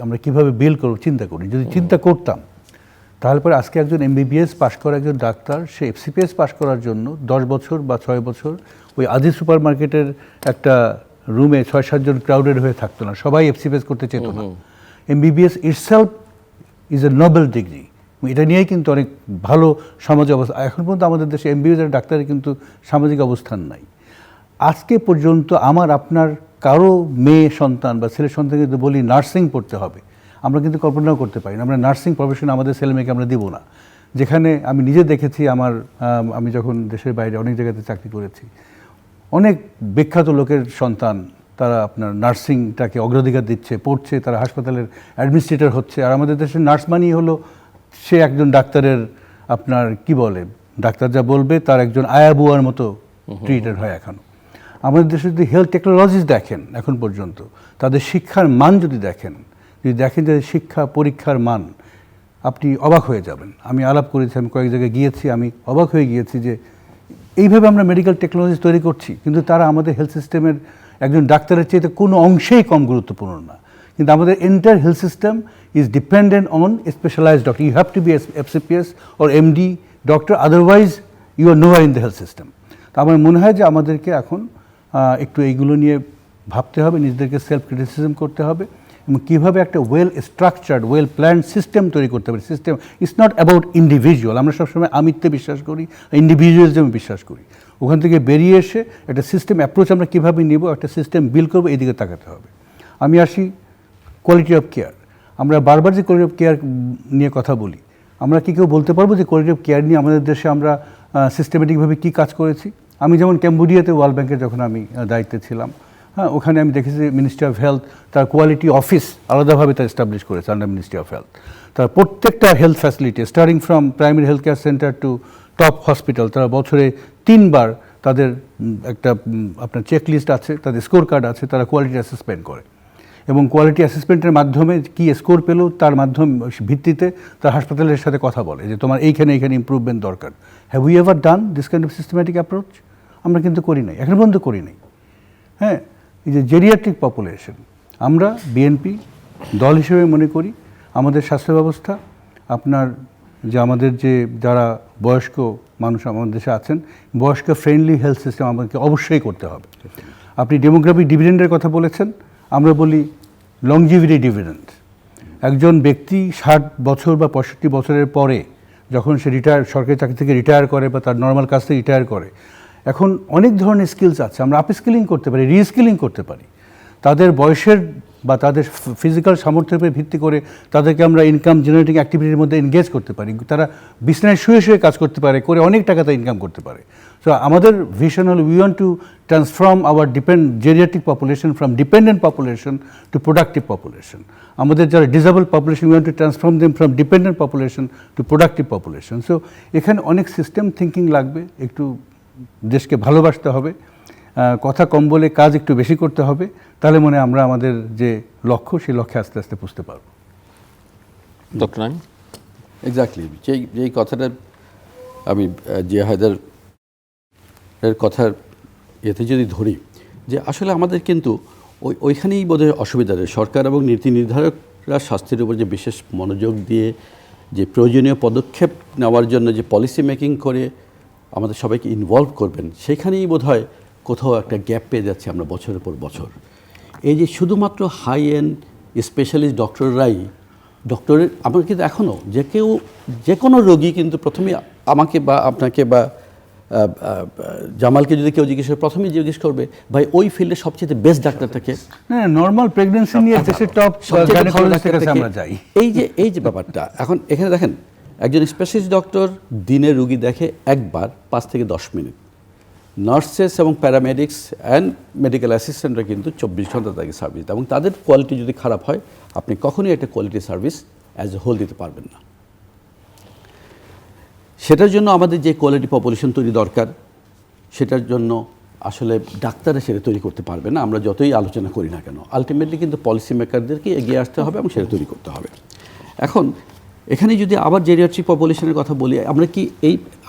আমরা কীভাবে বিল্ড করব চিন্তা করি। যদি চিন্তা করতাম তাহলে পরে আজকে একজন MBBS পাশ করা একজন ডাক্তার সে FCPS পাশ করার জন্য 10 বছর বা 6 বছর ওই আদি সুপার মার্কেটের একটা রুমে 6-7 জন ক্রাউডেড হয়ে থাকতো না, সবাই FCPS করতে চেত না। MBBS itself is a Nobel degree, এটা নিয়েই কিন্তু অনেক ভালো সামাজিক অবস্থা। এখন পর্যন্ত আমাদের দেশে MBBS এর ডাক্তারের কিন্তু সামাজিক অবস্থান নাই। আজকে পর্যন্ত আমার আপনার কারো মেয়ে সন্তান বা ছেলে সন্তানকে যদি বলি নার্সিং পড়তে হবে, আমরা কিন্তু কল্পনাও করতে পারি না আমরা নার্সিং প্রফেশন আমাদের ছেলে মেয়েকে আমরা দিব না। যেখানে আমি নিজে দেখেছি আমি যখন দেশের বাইরে অনেক জায়গাতে চাকরি করেছি, অনেক বিখ্যাত লোকের সন্তান তারা আপনার নার্সিংটাকে অগ্রাধিকার দিচ্ছে, পড়ছে, তারা হাসপাতালের অ্যাডমিনিস্ট্রেটর হচ্ছে। আর আমাদের দেশের নার্স মানেই হলো সে একজন ডাক্তারের আপনার কি বলে, ডাক্তার যা বলবে তার একজন আয়া বুয়ার মতো ট্রিটেড হয় এখনও। আমাদের দেশে যদি হেলথ টেকনোলজিস দেখেন এখন পর্যন্ত, তাদের শিক্ষার মান যদি দেখেন যে শিক্ষা পরীক্ষার মান, আপনি অবাক হয়ে যাবেন। আমি আলাপ করেছি, আমি কয়েক জায়গায় গিয়েছি, আমি অবাক হয়ে গিয়েছি যে এইভাবে আমরা মেডিকেল টেকনোলজি তৈরি করছি, কিন্তু তারা আমাদের হেলথ সিস্টেমের একজন ডাক্তারের চাইতে কোনো অংশেই কম গুরুত্বপূর্ণ না। কিন্তু আমাদের entire health system is dependent on specialised doctor. You have to be FCPS or MD doctor, otherwise you are nowhere in the health system. তো আমার মনে হয় যে আমাদেরকে এখন একটু এইগুলো নিয়ে ভাবতে হবে, নিজেদেরকে সেলফ ক্রিটিসিজম করতে হবে এবং কীভাবে একটা well structured well planned system তৈরি করতে হবে। System it's not about individual. আমরা সবসময় আমিত্বে বিশ্বাস করি, ইন্ডিভিজুয়ালিজমে বিশ্বাস করি। ওখান থেকে বেরিয়ে এসে একটা সিস্টেম অ্যাপ্রোচ আমরা কীভাবে নিব, একটা সিস্টেম বিল্ড করবো, এইদিকে তাকাতে হবে। আমি আসি কোয়ালিটি অফ কেয়ার। আমরা বারবার যে কোয়ালিটি অফ কেয়ার নিয়ে কথা বলি, আমরা কি কেউ বলতে পারবো যে কোয়ালিটি অফ কেয়ার নিয়ে আমাদের দেশে আমরা সিস্টেমেটিকভাবে কী কাজ করেছি? আমি যেমন ক্যাম্বোডিয়াতে ওয়ার্ল্ড ব্যাংকের যখন আমি দায়িত্বে ছিলাম, হ্যাঁ, ওখানে আমি দেখেছি মিনিস্ট্রি অফ হেলথ তার কোয়ালিটি অফিস আলাদাভাবে তার এস্টাবলিশ করেছে আন্ডার মিনিস্ট্রি অফ হেলথ। তার প্রত্যেকটা health facility starting from primary health care centre to top hospital, তারা বছরে 3 বার তাদের একটা আপনার চেকলিস্ট আছে, তাদের স্কোর কার্ড আছে, তারা কোয়ালিটি অ্যাসেসমেন্ট করে এবং কোয়ালিটি অ্যাসেসমেন্টের মাধ্যমে কি স্কোর পেলো তার ভিত্তিতে তার হাসপাতালের সাথে কথা বলে যে তোমার এইখানে ইমপ্রুভমেন্ট দরকার। Have we ever done this kind of systematic approach? আমরা কিন্তু করি নাই, এখন পর্যন্ত করি নাই। হ্যাঁ, এই যে জেরিয়াট্রিক পপুলেশন, আমরা বিএনপি দল হিসেবে মনে করি আমাদের স্বাস্থ্য ব্যবস্থা আপনার যে আমাদের যে যারা বয়স্ক মানুষ আমাদের দেশে আছেন, বয়স্ক ফ্রেন্ডলি হেলথ সিস্টেম আমাদেরকে অবশ্যই করতে হবে। আপনি ডেমোগ্রাফিক ডিভিডেন্ডের কথা বলেছেন, আমরা বলি লংজিভিটি ডিভিডেন্ড। একজন ব্যক্তি 60 বছর বা 65 বছরের পরে যখন সে সরকারি চাকরি থেকে রিটায়ার করে বা তার নর্মাল কাজ থেকে রিটায়ার করে, এখন অনেক ধরনের স্কিলস আছে, আমরা আপস্কিলিং করতে পারি, রিস্কিলিং করতে পারি। তাদের বয়সের বা তাদের ফিজিক্যাল সামর্থ্যের উপর ভিত্তি করে তাদেরকে আমরা ইনকাম জেনারেটিং অ্যাক্টিভিটির মধ্যে এনগেজ করতে পারি। তারা বিছানায় শুয়ে শুয়ে কাজ করতে পারে, করে অনেক টাকা তারা ইনকাম করতে পারে। সো আমাদের ভিশন হল we want to transform our geriatric population from dependent population to productive population. আমাদের যারা disable population we want to transform them from dependent population to productive population. So এখানে অনেক সিস্টেম থিঙ্কিং লাগবে, একটু দেশকে ভালোবাসতে হবে, কথা কম বলে কাজ একটু বেশি করতে হবে, তাহলে মনে হয় আমরা আমাদের যে লক্ষ্য সেই লক্ষ্যে আস্তে আস্তে পুষতে পারব। ডক্টর নাইম, এক্স্যাক্টলি যেই কথাটা আমি জিয়া হায়দার এর কথার এতে যদি ধরি যে আসলে আমাদের কিন্তু ওইখানেই বোধহয় অসুবিধা রয়েছে। সরকার এবং নীতি নির্ধারকরা স্বাস্থ্যের উপর যে বিশেষ মনোযোগ দিয়ে যে প্রয়োজনীয় পদক্ষেপ নেওয়ার জন্য যে পলিসি মেকিং করে আমাদের সবাইকে ইনভলভ করবেন, সেখানেই বোধহয় কোথাও একটা গ্যাপ পেয়ে যাচ্ছে আমরা বছরের পর বছর। এই যে শুধুমাত্র হাই এন্ড স্পেশালিস্ট ডক্টরের আমার কিন্তু এখনও যে কোনো রোগী কিন্তু প্রথমে আমাকে বা আপনাকে বা জামালকে যদি কেউ প্রথমেই জিজ্ঞেস করবে ভাই ওই ফিল্ডে সবচেয়ে বেস্ট ডাক্তারটাকে, হ্যাঁ, নর্মাল প্রেগন্যান্সি নিয়ে দেশের টপ গাইনোকোলজিস্টের কাছে আমরা যাই। এই যে ব্যাপারটা এখন এখানে দেখেন, একজন স্পেশালিস্ট ডক্টর দিনে রুগী দেখে একবার 5 থেকে 10 মিনিট। নার্সেস এবং প্যারামেডিক্স অ্যান্ড মেডিকেল অ্যাসিস্ট্যান্টরা কিন্তু 24 ঘন্টা তাকে সার্ভিস দেয় এবং তাদের কোয়ালিটি যদি খারাপ হয় আপনি কখনোই একটা quality service as a whole দিতে পারবেন না। সেটার জন্য আমাদের যে কোয়ালিটি পপুলেশন তৈরি দরকার, সেটার জন্য আসলে ডাক্তাররা সেটা তৈরি করতে পারবে না, আমরা যতই আলোচনা করি না কেন। আলটিমেটলি কিন্তু পলিসি মেকারদেরকে এগিয়ে আসতে হবে এবং সেটা তৈরি করতে হবে। এখন এখানে যদি আবার জেরিয়াট্রিক পপুলেশনের কথা বলি,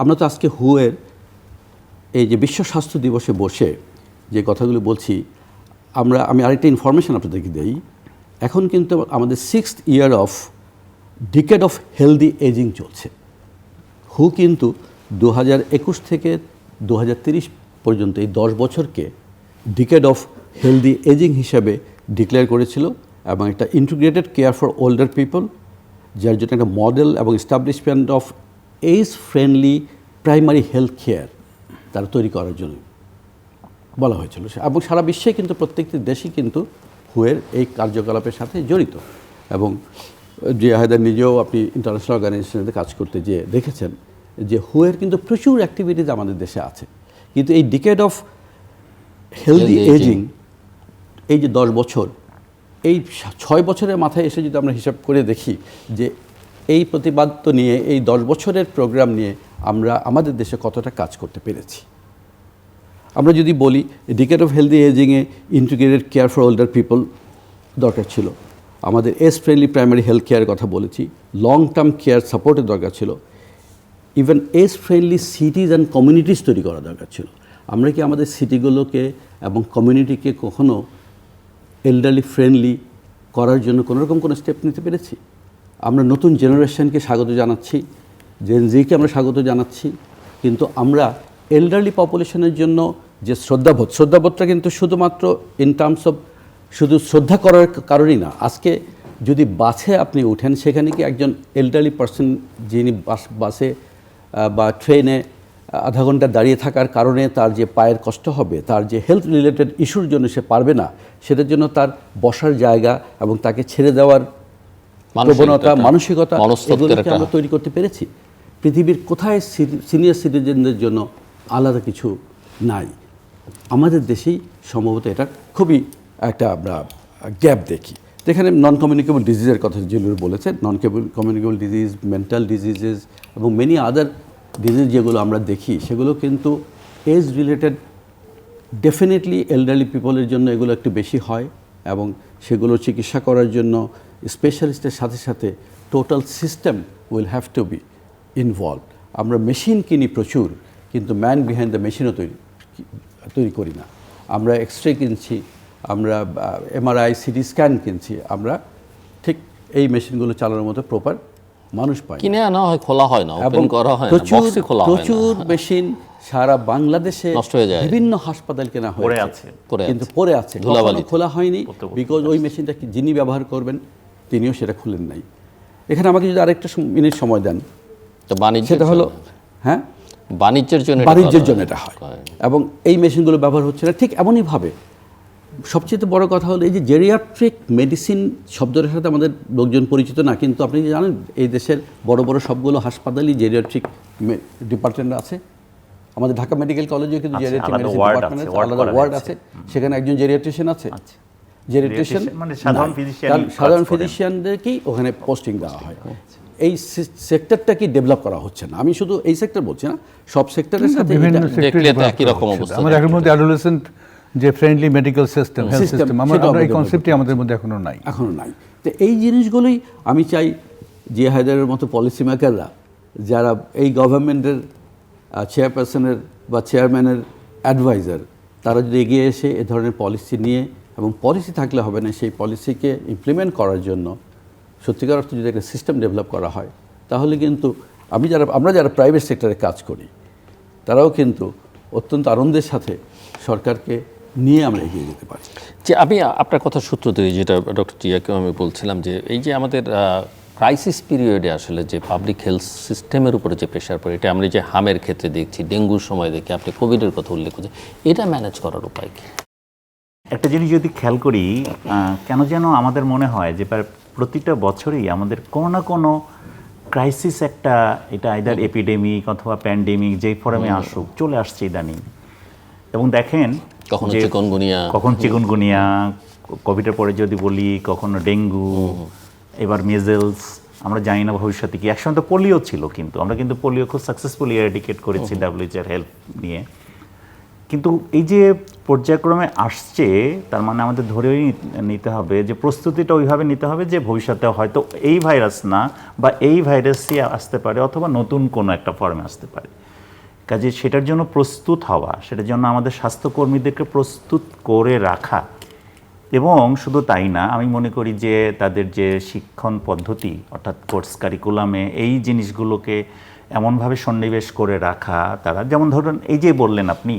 আমরা তো আজকে হুয়ের এই যে বিশ্ব স্বাস্থ্য দিবসে বসে যে কথাগুলো বলছি, আমি আরেকটা ইনফরমেশন আপনাদেরকে দেই। এখন কিন্তু আমাদের 6th year of decade of healthy ageing চলছে। হু কিন্তু 2021 থেকে 2030 পর্যন্ত এই 10 বছরকে ডিকেড অফ হেলদি এজিং হিসাবে ডিক্লেয়ার করেছিল, এবং একটা integrated care for older people, যার জন্য একটা মডেল এবং establishment of age friendly primary health care তারা তৈরি করার জন্য বলা হয়েছিল। এবং সারা বিশ্বে কিন্তু প্রত্যেকটি দেশই কিন্তু হুয়ের এই কার্যকলাপের সাথে জড়িত। এবং জিয়া হায়দার নিজেও আপনি ইন্টারন্যাশনাল অর্গানাইজেশনে কাজ করতে যেয়ে দেখেছেন যে হুয়ের কিন্তু প্রচুর অ্যাক্টিভিটিজ আমাদের দেশে আছে। কিন্তু এই ডিকেড অফ হেলদি এজিং, এই যে 10 বছর, এই 6 বছরের মাথায় এসে যদি আমরা হিসাব করে দেখি যে এই প্রতিপাদ্য নিয়ে, এই 10 বছরের প্রোগ্রাম নিয়ে আমরা আমাদের দেশে কতটা কাজ করতে পেরেছি। আমরা যদি বলি ডিকেড অফ হেলদি এজিংয়ে integrated care for older people দরকার ছিল, আমাদের এজ ফ্রেন্ডলি প্রাইমারি হেলথ কেয়ারের কথা বলেছি, লং টার্ম কেয়ার সাপোর্টের দরকার ছিল, even age friendly cities and communities তৈরি করা দরকার ছিল। আমরা কি আমাদের সিটিগুলোকে এবং কমিউনিটিকে কখনো এল্ডারলি ফ্রেন্ডলি করার জন্য কোনোরকম কোনো স্টেপ নিতে পেরেছি? আমরা নতুন জেনারেশনকে স্বাগত জানাচ্ছি, জেন জিকে আমরা স্বাগত জানাচ্ছি, কিন্তু আমরা এল্ডারলি পপুলেশনের জন্য যে শ্রদ্ধাবোধটা কিন্তু শুধুমাত্র ইন টার্মস অফ শুধু শ্রদ্ধা করার কারণেই না। আজকে যদি বাসে আপনি উঠেন, সেখানে কি একজন এল্ডারলি পার্সন যিনি বাসে বা ট্রেনে আধা ঘন্টা দাঁড়িয়ে থাকার কারণে তার যে পায়ের কষ্ট হবে, তার যে হেলথ রিলেটেড ইস্যুর জন্য সে পারবে না, সেটার জন্য তার বসার জায়গা এবং তাকে ছেড়ে দেওয়ার প্রবণতা, মানসিকতা, এগুলোকে আমরা তৈরি করতে পেরেছি? পৃথিবীর কোথায় সিনিয়র সিটিজেনদের জন্য আলাদা কিছু নাই? আমাদের দেশেই সম্ভবত এটা খুবই একটা আমরা গ্যাপ দেখি। যেখানে নন কমিউনিকেবল ডিজিজের কথা যেগুলো বলেছেন, non communicable disease, mental diseases এবং মেনি আদার ডিজিজ যেগুলো আমরা দেখি, সেগুলো কিন্তু এজ রিলেটেড। ডেফিনেটলি এল্ডারলি পিপলের জন্য এগুলো একটু বেশি হয়, এবং সেগুলো চিকিৎসা করার জন্য স্পেশালিস্টের সাথে সাথে total system will have to be involve. আমরা মেশিন কিনি প্রচুর, কিন্তু ম্যান বিহাইন্ড দ্য মেশিনও তৈরি করি না। আমরা এক্সরে কিনছি, আমরা এমআরআই, সিটি স্ক্যান কিনছি, আমরা ঠিক এই মেশিনগুলো চালানোর মতো প্রপার মানুষ পাই। কিনে আনা হয়, খোলা হয় না, ওপেন করা হয় না, বক্সে খোলা হয় না। প্রচুর মেশিন সারা বাংলাদেশে নষ্ট হয়ে যায়, বিভিন্ন হাসপাতাল কেনা হয়েছে, কিন্তু পড়ে আছে, ধুলাবালি, খোলা হয়নি। বিকজ ওই মেশিনটা যিনি ব্যবহার করবেন তিনিও সেটা খুলেন নাই। এখানে আমাকে যদি আরেকটা মিনিট সময় দেন, তো সেটা হলো হ্যাঁ বাণিজ্যের জন্য এটা হয়, এবং এই মেশিনগুলো ব্যবহার হচ্ছে না। ঠিক এমনইভাবে সবচেয়ে বড় কথা হলো এই যে জেরিয়াট্রিক মেডিসিন শব্দটার সাথে আমাদের লোকজন পরিচিত না, কিন্তু আপনি জানেন এই দেশের বড় বড় সবগুলো হাসপাতালই জেরিয়াট্রিক ডিপার্টমেন্ট আছে। আমাদের ঢাকা মেডিকেল কলেজেও কিন্তু জেরিয়াট্রিক মেডিসিন ডিপার্টমেন্ট আছে, আলাদা ওয়ার্ড আছে, সেখানে একজন জেরিয়াট্রিশিয়ান আছে। জেরিয়াট্রিশিয়ান মানে সাধারণ ফিজিশিয়ানদেরকেই ওখানে পোস্টিং দেওয়া হয়। এই সেক্টরটা কি ডেভেলপ করা হচ্ছে না? আমি শুধু এই সেক্টর বলছি না, সব সেক্টরের সাথে একই রকম অবস্থা। আমাদের এর মধ্যে অ্যাডোলেসেন্ট যে friendly medical system, health system, আমরা এই কনসেপ্টই আমাদের মধ্যে এখনো নাই। তো এই জিনিসগুলোই আমি চাই জিয়া হায়দারের মতো পলিসি মেকাররা, যারা এই গভর্নমেন্টের চেয়ারপারসনের বা চেয়ারম্যানের অ্যাডভাইজার, তারা যদি এগিয়ে এসে এ ধরনের পলিসি নিয়ে, এবং পলিসি থাকলে হবে না, সেই পলিসিকে ইমপ্লিমেন্ট করার জন্য সত্যিকার অর্থে যদি একটা সিস্টেম ডেভেলপ করা হয়, তাহলে কিন্তু আমরা যারা প্রাইভেট সেক্টরে কাজ করি, তারাও কিন্তু অত্যন্ত আনন্দের সাথে সরকারকে নিয়ে আমরা এগিয়ে যেতে পারি। যে আমি আপনার কথা সূত্র ধরে যেটা ডক্টর জিয়াকেও আমি বলছিলাম, যে এই যে আমাদের ক্রাইসিস পিরিয়ডে আসলে যে পাবলিক হেলথ সিস্টেমের উপরে যে প্রেশার পড়ে, এটা আমরা যে হামের ক্ষেত্রে দেখছি, ডেঙ্গুর সময় দেখি, আপনি কোভিডের কথা উল্লেখ করছেন, এটা ম্যানেজ করার উপায় কি? একটা জিনিস যদি খেয়াল করি, কেন যেন আমাদের মনে হয় যে প্রতিটা বছরই আমাদের কোনো না কোনো ক্রাইসিস একটা, এটা আইদার এপিডেমিক অথবা প্যান্ডেমিক যেই ফর্মে আসুক, চলে আসছে ইদানিং। এবং দেখেন কখনো চিকুনগুনিয়া, কোভিডের পরে যদি বলি কখনো ডেঙ্গু, এবার মেজেলস, আমরা জানি না ভবিষ্যতে কি। একসময় তো পোলিও ছিল, কিন্তু আমরা কিন্তু পোলিও খুব সাকসেসফুলি এরাডিকেট করেছি WHO হেল্প নিয়ে। কিন্তু এই যে পর্যায়ক্রমে আসছে, তার মানে আমাদের ধরেই নিতে হবে যে প্রস্তুতিটা ওইভাবে নিতে হবে যে ভবিষ্যতে হয়তো এই ভাইরাস না বা এই ভাইরাসই আসতে পারে অথবা নতুন কোনো একটা ফর্মে আসতে পারে। কাজে সেটার জন্য প্রস্তুত হওয়া, সেটার জন্য আমাদের স্বাস্থ্যকর্মীদেরকে প্রস্তুত করে রাখা, এবং শুধু তাই না, আমি মনে করি যে তাদের যে শিক্ষণ পদ্ধতি অর্থাৎ কোর্স কারিকুলামে এই জিনিসগুলোকে এমনভাবে সন্নিবেশ করে রাখা, তারা যেমন ধরুন এই যে বললেন আপনি,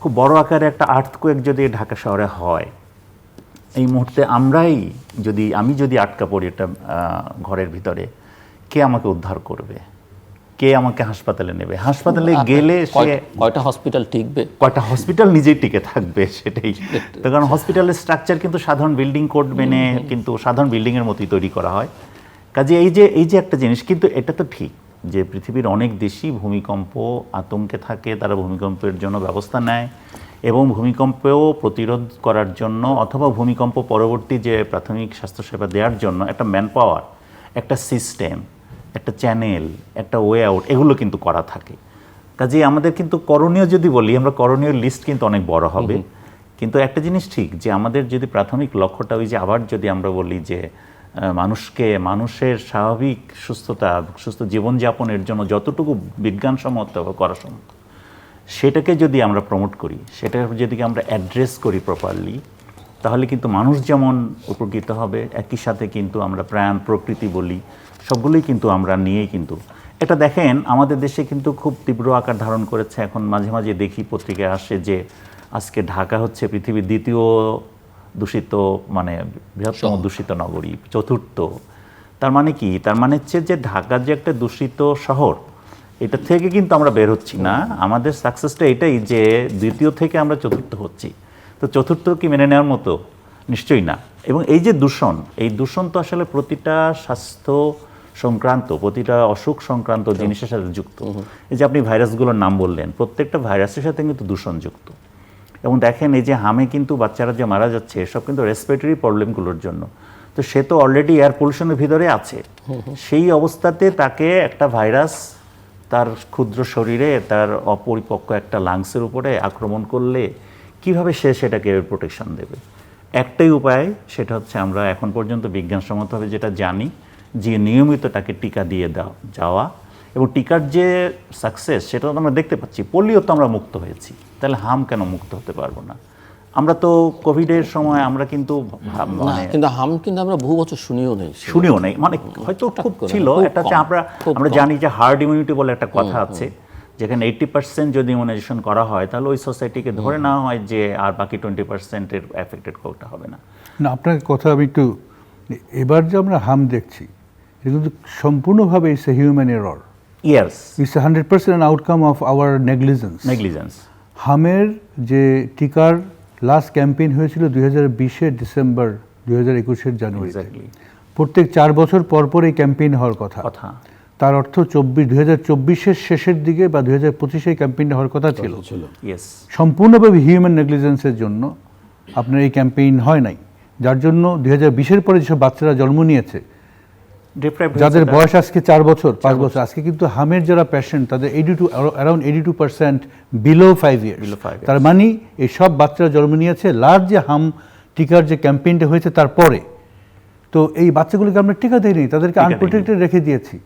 খুব বড় আকারে একটা আর্থকোয়েক যদি ঢাকা শহরে হয়, এই মুহূর্তে আমি যদি আটকা পড়ি একটা ঘরের ভিতরে, কে আমাকে উদ্ধার করবে, কে আমাকে হাসপাতালে নেবে? হাসপাতালে গেলে সে কয়টা হসপিটাল টিকবে, কয়টা হসপিটাল নিজেই টিকে থাকবে, সেটাই তো। কারণ হসপিটালের স্ট্রাকচার কিন্তু সাধারণ বিল্ডিং কোড মেনে কিন্তু সাধারণ বিল্ডিংয়ের মতোই তৈরি করা হয়। কাজে এই যে একটা জিনিস, কিন্তু এটা তো ঠিক যে পৃথিবীর অনেক দেশই ভূমিকম্প আতঙ্কে থাকে, তারা ভূমিকম্পের জন্য ব্যবস্থা নেয় এবং ভূমিকম্পেও প্রতিরোধ করার জন্য অথবা ভূমিকম্প পরবর্তী যে প্রাথমিক স্বাস্থ্যসেবা দেওয়ার জন্য একটা ম্যান পাওয়ার, একটা সিস্টেম, একটা চ্যানেল, একটা ওয়ে আউট, এগুলো কিন্তু করা থাকে। কাজেই আমাদের কিন্তু করণীয় যদি বলি, আমরা করণীয় লিস্ট কিন্তু অনেক বড় হবে। কিন্তু একটা জিনিস ঠিক যে আমাদের যদি প্রাথমিক লক্ষ্যটা ওই যে আবার যদি আমরা বলি যে মানুষের স্বাভাবিক সুস্থ জীবনযাপনের জন্য যতটুকু বিজ্ঞানসম্মত করা সম্ভব, সেটাকে যদি আমরা প্রমোট করি, সেটা যদি আমরা অ্যাড্রেস করি প্রপারলি, তাহলে কিন্তু মানুষ যেমন উপকৃত হবে, একই সাথে কিন্তু আমরা প্রাণ প্রকৃতি বলি, সবগুলোই কিন্তু আমরা নিয়েই কিন্তু এটা দেখেন আমাদের দেশে কিন্তু খুব তীব্র আকার ধারণ করেছে। এখন মাঝে মাঝে দেখি পত্রিকায় আসে যে আজকে ঢাকা হচ্ছে পৃথিবীর দ্বিতীয় দূষিত, মানে বৃহত্তম দূষিত নগরী, চতুর্থ। তার মানে কি? তার মানে হচ্ছে যে ঢাকা যে একটা দূষিত শহর, এটা থেকে কিন্তু আমরা বের হচ্ছি না। আমাদের সাকসেসটা এটাই যে দ্বিতীয় থেকে আমরা চতুর্থ হচ্ছি। তো চতুর্থ কি মেনে নেওয়ার মতো? নিশ্চয়ই না। এবং এই যে এই দূষণ তো আসলে প্রতিটা স্বাস্থ্য সংক্রান্ত, প্রতিটা অসুখ সংক্রান্ত জিনিসের সাথে যুক্ত। এই যে আপনি ভাইরাসগুলোর নাম বললেন, প্রত্যেকটা ভাইরাসের সাথে কিন্তু দূষণ যুক্ত। এবং দেখেন এই যে হামে কিন্তু বাচ্চারা যে মারা যাচ্ছে, এসব কিন্তু রেসপিরেটরি প্রবলেমগুলোর জন্য। তো সে তো অলরেডি এয়ার পলিউশনের ভিতরে আছে। সেই অবস্থাতে তাকে একটা ভাইরাস তার ক্ষুদ্র শরীরে, তার অপরিপক্ক একটা লাংসের উপরে আক্রমণ করলে কিভাবে সে সেটাকে প্রোটেকশন দেবে? একটাই উপায়, সেটা হচ্ছে আমরা এখন পর্যন্ত বিজ্ঞানসম্মতভাবে যেটা জানি, যে নিয়মিত তাকে টিকা দিয়ে যাওয়া। এবং টিকার যে সাকসেস, সেটা তো আমরা দেখতে পাচ্ছি। পোলিও তো আমরা মুক্ত হয়েছি, তাহলে হাম কেন মুক্ত হতে পারবো না? আমরা তো কোভিডের সময় আমরা কিন্তু কিন্তু হাম কিন্তু আমরা বহু বছর শুনিও নেই, মানে হয়তো খুব ছিল। একটা হচ্ছে আমরা জানি যে হার্ড ইমিউনিটি বলে একটা কথা আছে, যেখানে 80% যদি ইমিউনাইজেশন করা হয়, তাহলে ওই সোসাইটিকে ধরে নেওয়া হয় যে আর বাকি 20%-এর এফেক্টেড কোটা হবে না। না, আপনার কথা আমি একটু, এবার যে আমরা হাম দেখছি, এটা কিন্তু সম্পূর্ণভাবে it's a human error. Yes, it's 100% outcome of our negligence. হামের যে টিকার লাস্ট ক্যাম্পেইন হয়েছিল 2020-এর ডিসেম্বর, 2021-এর জানুয়ারিতে। প্রত্যেক 4 বছর পর পর এই ক্যাম্পেইন হওয়ার কথা। তার অর্থ 2024-এর শেষের দিকে বা 2025-এ ক্যাম্পেইনটা হওয়ার কথা ছিল। সম্পূর্ণভাবে হিউম্যান নেগলিজেন্সের জন্য আপনার এই ক্যাম্পেইন হয় নাই, যার জন্য 2020-এর পরে যেসব বাচ্চারা জন্ম নিয়েছে, যাদের বয়স আজকে 4 বছর 5 বছর, আজকে কিন্তু হামের যারা পেশেন্ট, তাদের অ্যারাউন্ড 82% বিলো 5 ইয়ার্স। তার মানে এই সব বাচ্চারা জন্ম নিয়েছে লাস্ট যে হাম টিকার যে ক্যাম্পেইনটা হয়েছে তারপরে। তো এই বাচ্চাগুলোকে আমরা টিকা দেইনি, তাদেরকে আনপ্রোটেক্টেড রেখে দিয়েছি,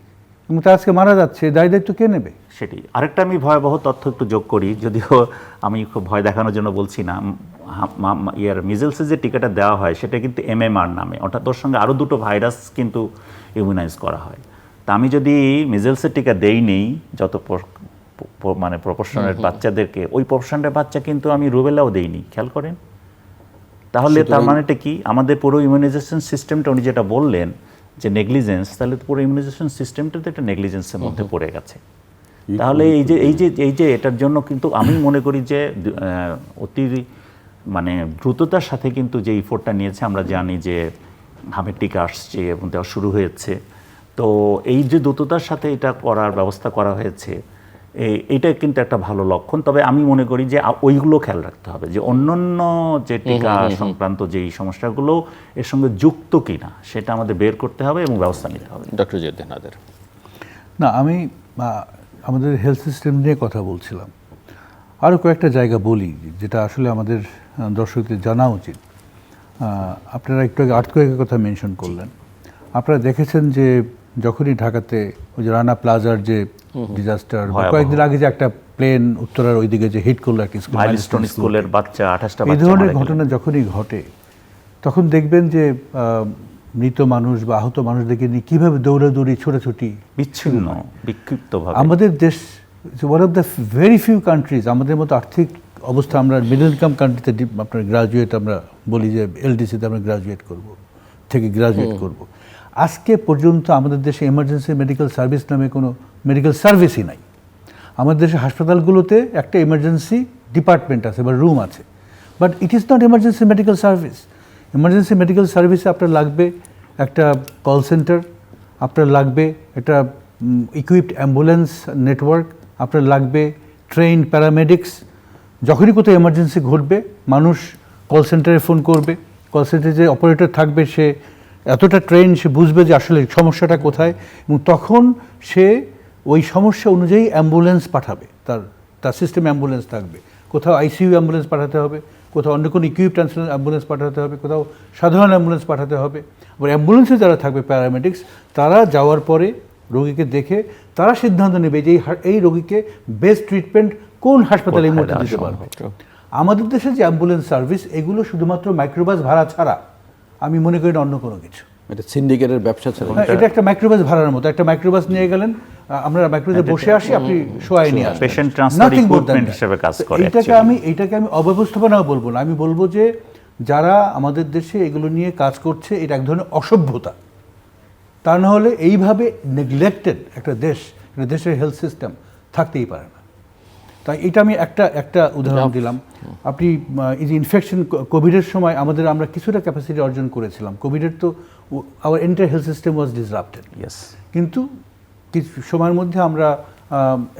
এবং তারা আজকে মারা যাচ্ছে। দায়িত্ব কে নেবে? সেটি আরেকটা আমি ভয়াবহ তথ্য একটু যোগ করি, যদিও আমি খুব ভয় দেখানোর জন্য বলছি না। মিজেলসের যে টিকাটা দেওয়া হয়, সেটা কিন্তু MMR নামে, অর্থাৎ ওর সঙ্গে আরও 2টো ভাইরাস কিন্তু ইমিউনাইজ করা হয়। তা আমি যদি মিজেলসের টিকা দেই নেই যত মানে প্রপোর্শনের বাচ্চাদেরকে, ওই প্রপোর্শনের বাচ্চা কিন্তু আমি রুবেলাও দেইনি, খেয়াল করেন। তাহলে তার মানেটা কি? আমাদের পুরো ইমিউনাইজেশন সিস্টেমটা, উনি যেটা বললেন যে নেগলিজেন্স, তাহলে পুরো ইমিউনাইজেশন সিস্টেমটা তো একটা নেগলিজেন্সের মধ্যে পড়ে গেছে। তাহলে এই যে এটার জন্য কিন্তু আমি মনে করি যে অতি মানে দ্রুততার সাথে কিন্তু যে ইফোর্টটা নিয়েছে, আমরা জানি যে হামের টিকা আসছে এবং দেওয়া শুরু হয়েছে। তো এই যে দ্রুততার সাথে এটা করার ব্যবস্থা করা হয়েছে, এইটা কিন্তু একটা ভালো লক্ষণ। তবে আমি মনে করি যে ওইগুলো খেয়াল রাখতে হবে যে অন্যান্য যে টিকা সংক্রান্ত যেই সমস্যাগুলো এর সঙ্গে যুক্ত কিনা, সেটা আমাদের বের করতে হবে এবং ব্যবস্থা নিতে হবে। ডক্টর জিয়াউদ্দিন নাদের। না, আমি আমাদের হেলথ সিস্টেম নিয়ে কথা বলছিলাম। আরও কয়েকটা জায়গা বলি যেটা আসলে আমাদের দর্শকদের জানা উচিত। আপনারা একটু আগে আর্থকোয়েকের কথা মেনশন করলেন। আপনারা দেখেছেন যে যখনই ঢাকাতে ওই যে রানা প্লাজার যে ডিজাস্টার, কয়েকদিন আগে যে একটা প্লেন উত্তরার ওইদিকে যে হিট করলো একটা স্কুল, মাইলস্টোন স্কুলের বাচ্চা 28টা এই বাচ্চা ধরনের মারা গেল। ঘটনা যখনই ঘটে তখন দেখবেন যে মৃত মানুষ বা আহত মানুষদেরকে নিয়ে কীভাবে দৌড়াদৌড়ি ছোটাছুটি বিচ্ছিন্ন বিক্ষিপ্তভাবে। আমাদের দেশ one of the very few countries, আমাদের মতো আর্থিক অবস্থা, আমরা মিডল ইনকাম কান্ট্রিতে আপনার গ্রাজুয়েট, আমরা বলি যে এলডিসিতে আমরা গ্রাজুয়েট করব। আজকে পর্যন্ত আমাদের দেশে এমার্জেন্সি মেডিকেল সার্ভিস নামে কোনো মেডিকেল সার্ভিসই নাই। আমাদের দেশে হাসপাতালগুলোতে একটা এমার্জেন্সি ডিপার্টমেন্ট আছে বা রুম আছে, but it is not emergency medical service. Emergency medical সার্ভিসে আপনার লাগবে একটা কল সেন্টার, আপনার লাগবে একটা ইকুইপড অ্যাম্বুলেন্স নেটওয়ার্ক, আপনার লাগবে ট্রেন প্যারামেডিক্স। যখনই কোথাও এমার্জেন্সি ঘটবে মানুষ কল সেন্টারে ফোন করবে, কল সেন্টারে যে অপারেটর থাকবে সে এতটা ট্রেন, সে বুঝবে যে আসলে সমস্যাটা কোথায়, এবং তখন সে ওই সমস্যা অনুযায়ী অ্যাম্বুলেন্স পাঠাবে। তার সিস্টেমে অ্যাম্বুলেন্স থাকবে, কোথাও আইসিইউ অ্যাম্বুলেন্স পাঠাতে হবে, কোথাও অন্য কোনো ইকুইপড অ্যাম্বুলেন্স পাঠাতে হবে, কোথাও সাধারণ অ্যাম্বুলেন্স পাঠাতে হবে। আবার অ্যাম্বুলেন্সে যারা থাকবে প্যারামেডিক্স, তারা যাওয়ার পরে রোগীকে দেখে তারা সিদ্ধান্ত নেবে যে এই রোগীকে বেস্ট ট্রিটমেন্ট কোন হাসপাতালে এই মুহূর্তে দিতে পারবে। আমাদের দেশে যে অ্যাম্বুলেন্স সার্ভিস, এগুলো শুধুমাত্র মাইক্রোবাস ভাড়া ছাড়া আমি মনে করি না অন্য কোনো কিছু। এটা সিন্ডিকেটের ব্যবসা ছিল। এটা একটা মাইক্রোবাস ভাড়ার মতো। একটা মাইক্রোবাস নিয়ে গেলেন, আমরা মাইক্রোবাসে বসে আসি, আপনি শোয়াই নিয়ে আসেন, পেশেন্ট ট্রান্সফার ইকুইপমেন্ট হিসেবে কাজ করে। এইটাকে আমি অব্যবস্থাপনাও বলবো না, আমি বলবো যে যারা আমাদের দেশে এগুলো নিয়ে কাজ করছে এটা এক ধরনের অসভ্যতা। তা না হলে এইভাবে নেগলেক্টেড একটা দেশের হেলথ সিস্টেম থাকতেই পারে না। তাই এটা আমি একটা উদাহরণ দিলাম। আপনি এই যে ইনফেকশন কোভিডের সময় আমরা কিছুটা ক্যাপাসিটি অর্জন করেছিলাম। কোভিডের তো our entire health system was disrupted, কিন্তু কিছু সময়ের মধ্যে আমরা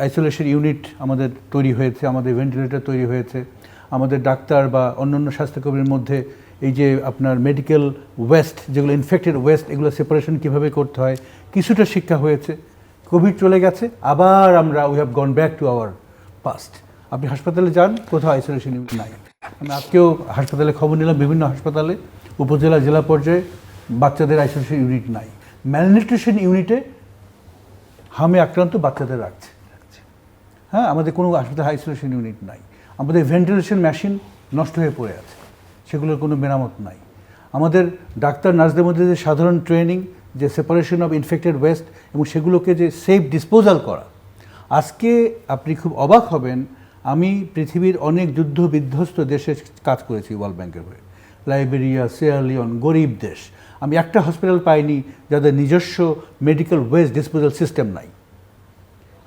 আইসোলেশন ইউনিট আমাদের তৈরি হয়েছে, আমাদের ভেন্টিলেটর তৈরি হয়েছে, আমাদের ডাক্তার বা অন্যান্য স্বাস্থ্যকর্মীর মধ্যে এই যে আপনার মেডিকেল ওয়েস্ট, যেগুলো ইনফেক্টেড ওয়েস্ট, এগুলো সেপারেশন কীভাবে করতে হয় কিছুটা শিক্ষা হয়েছে। কোভিড চলে গেছে, আবার we have gone back to our past. আপনি হাসপাতালে যান, কোথাও আইসোলেশন ইউনিট নাই। আমি আজকেও হাসপাতালে খবর নিলাম, বিভিন্ন হাসপাতালে উপজেলা জেলা পর্যায়ে বাচ্চাদের আইসোলেশন ইউনিট নাই। ম্যালনিউট্রিশন ইউনিটে হামে আক্রান্ত বাচ্চাদের রাখছে। হ্যাঁ, আমাদের কোনো হাসপাতালে আইসোলেশন ইউনিট নাই। আমাদের ভেন্টিলেশন মেশিন নষ্ট হয়ে পড়ে আছে, সেগুলোর কোনো মেরামত নাই। আমাদের ডাক্তার নার্সদের মধ্যে যে সাধারণ ট্রেনিং, যে সেপারেশন অফ ইনফেক্টেড ওয়েস্ট এবং সেগুলোকে যে সেফ ডিসপোজাল করা, আজকে আপনি খুব অবাক হবেন, আমি পৃথিবীর অনেক যুদ্ধ বিধ্বস্ত দেশে কাজ করেছি ওয়ার্ল্ড ব্যাংকের হয়ে, লাইবেরিয়া, সিয়েরা-লিওন, গরিব দেশ। আমি একটা হসপিটাল পাইনি যাদের নিজস্ব মেডিকেল ওয়েস্ট ডিসপোজাল সিস্টেম নাই।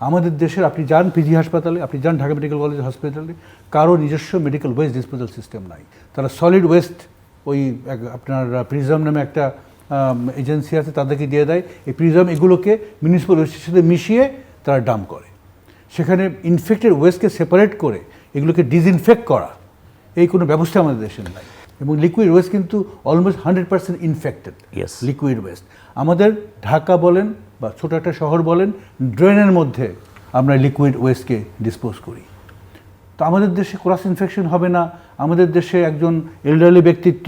আমাদের দেশের আপনি যান পিজি হাসপাতালে, আপনি যান ঢাকা মেডিকেল কলেজ হসপিটালে, কারো নিজস্ব মেডিকেল ওয়েস্ট ডিসপোজাল সিস্টেম নাই। তারা সলিড ওয়েস্ট, ওই আপনার প্রিজম নামে একটা এজেন্সি আছে, তাদেরকে দিয়ে দেয়। এই প্রিজম এগুলোকে মিউনিসিপ্যাল ওয়েস্টের সাথে মিশিয়ে তারা ডাম্প করে। সেখানে ইনফেক্টেড ওয়েস্টকে সেপারেট করে এগুলোকে ডিসইনফেক্ট করা, এই কোনো ব্যবস্থা আমাদের দেশে নাই। এবং লিকুইড ওয়েস্ট কিন্তু অলমোস্ট 100% ইনফেক্টেড লিকুইড ওয়েস্ট। আমাদের ঢাকা বলেন বা ছোটো একটা শহর বলেন, ড্রেনের মধ্যে আমরা লিকুইড ওয়েস্টকে ডিসপোজ করি। তো আমাদের দেশে ক্রস ইনফেকশন হবে না। আমাদের দেশে একজন এল্ডারলি ব্যক্তিত্ব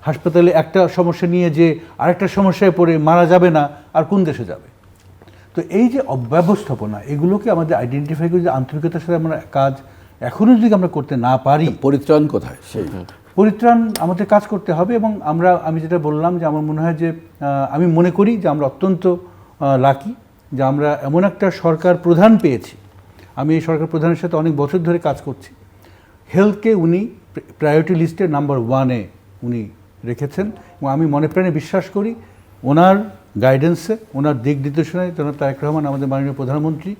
হাসপাতালে একটা সমস্যা নিয়ে যে আরেকটা সমস্যায় পড়ে মারা যাবে না, আর কোন দেশে যাবে? তো এই যে অব্যবস্থাপনা, এগুলোকে আমাদের আইডেন্টিফাই করে যে আন্তরিকতার সাথে আমরা কাজ এখনও যদি আমরা করতে না পারি, পরিত্রাণ কোথায়? সেই পরিত্রাণ আমাদের কাজ করতে হবে। এবং আমি যেটা বললাম যে আমার মনে হয় যে আমি মনে করি যে আমরা অত্যন্ত লাকি যে আমরা এমন একটা সরকার প্রধান পেয়েছি। আমি এই সরকার প্রধানের সাথে অনেক বছর ধরে কাজ করছি। হেলথকে উনি প্রায়োরিটি লিস্টের নাম্বার 1-এ উনি রেখেছেন এবং আমি মনে প্রাণে বিশ্বাস করি ওনার গাইডেন্সে, ওনার দিক নির্দেশনায় জনাব তারেক রহমান আমাদের মাননীয় প্রধানমন্ত্রী,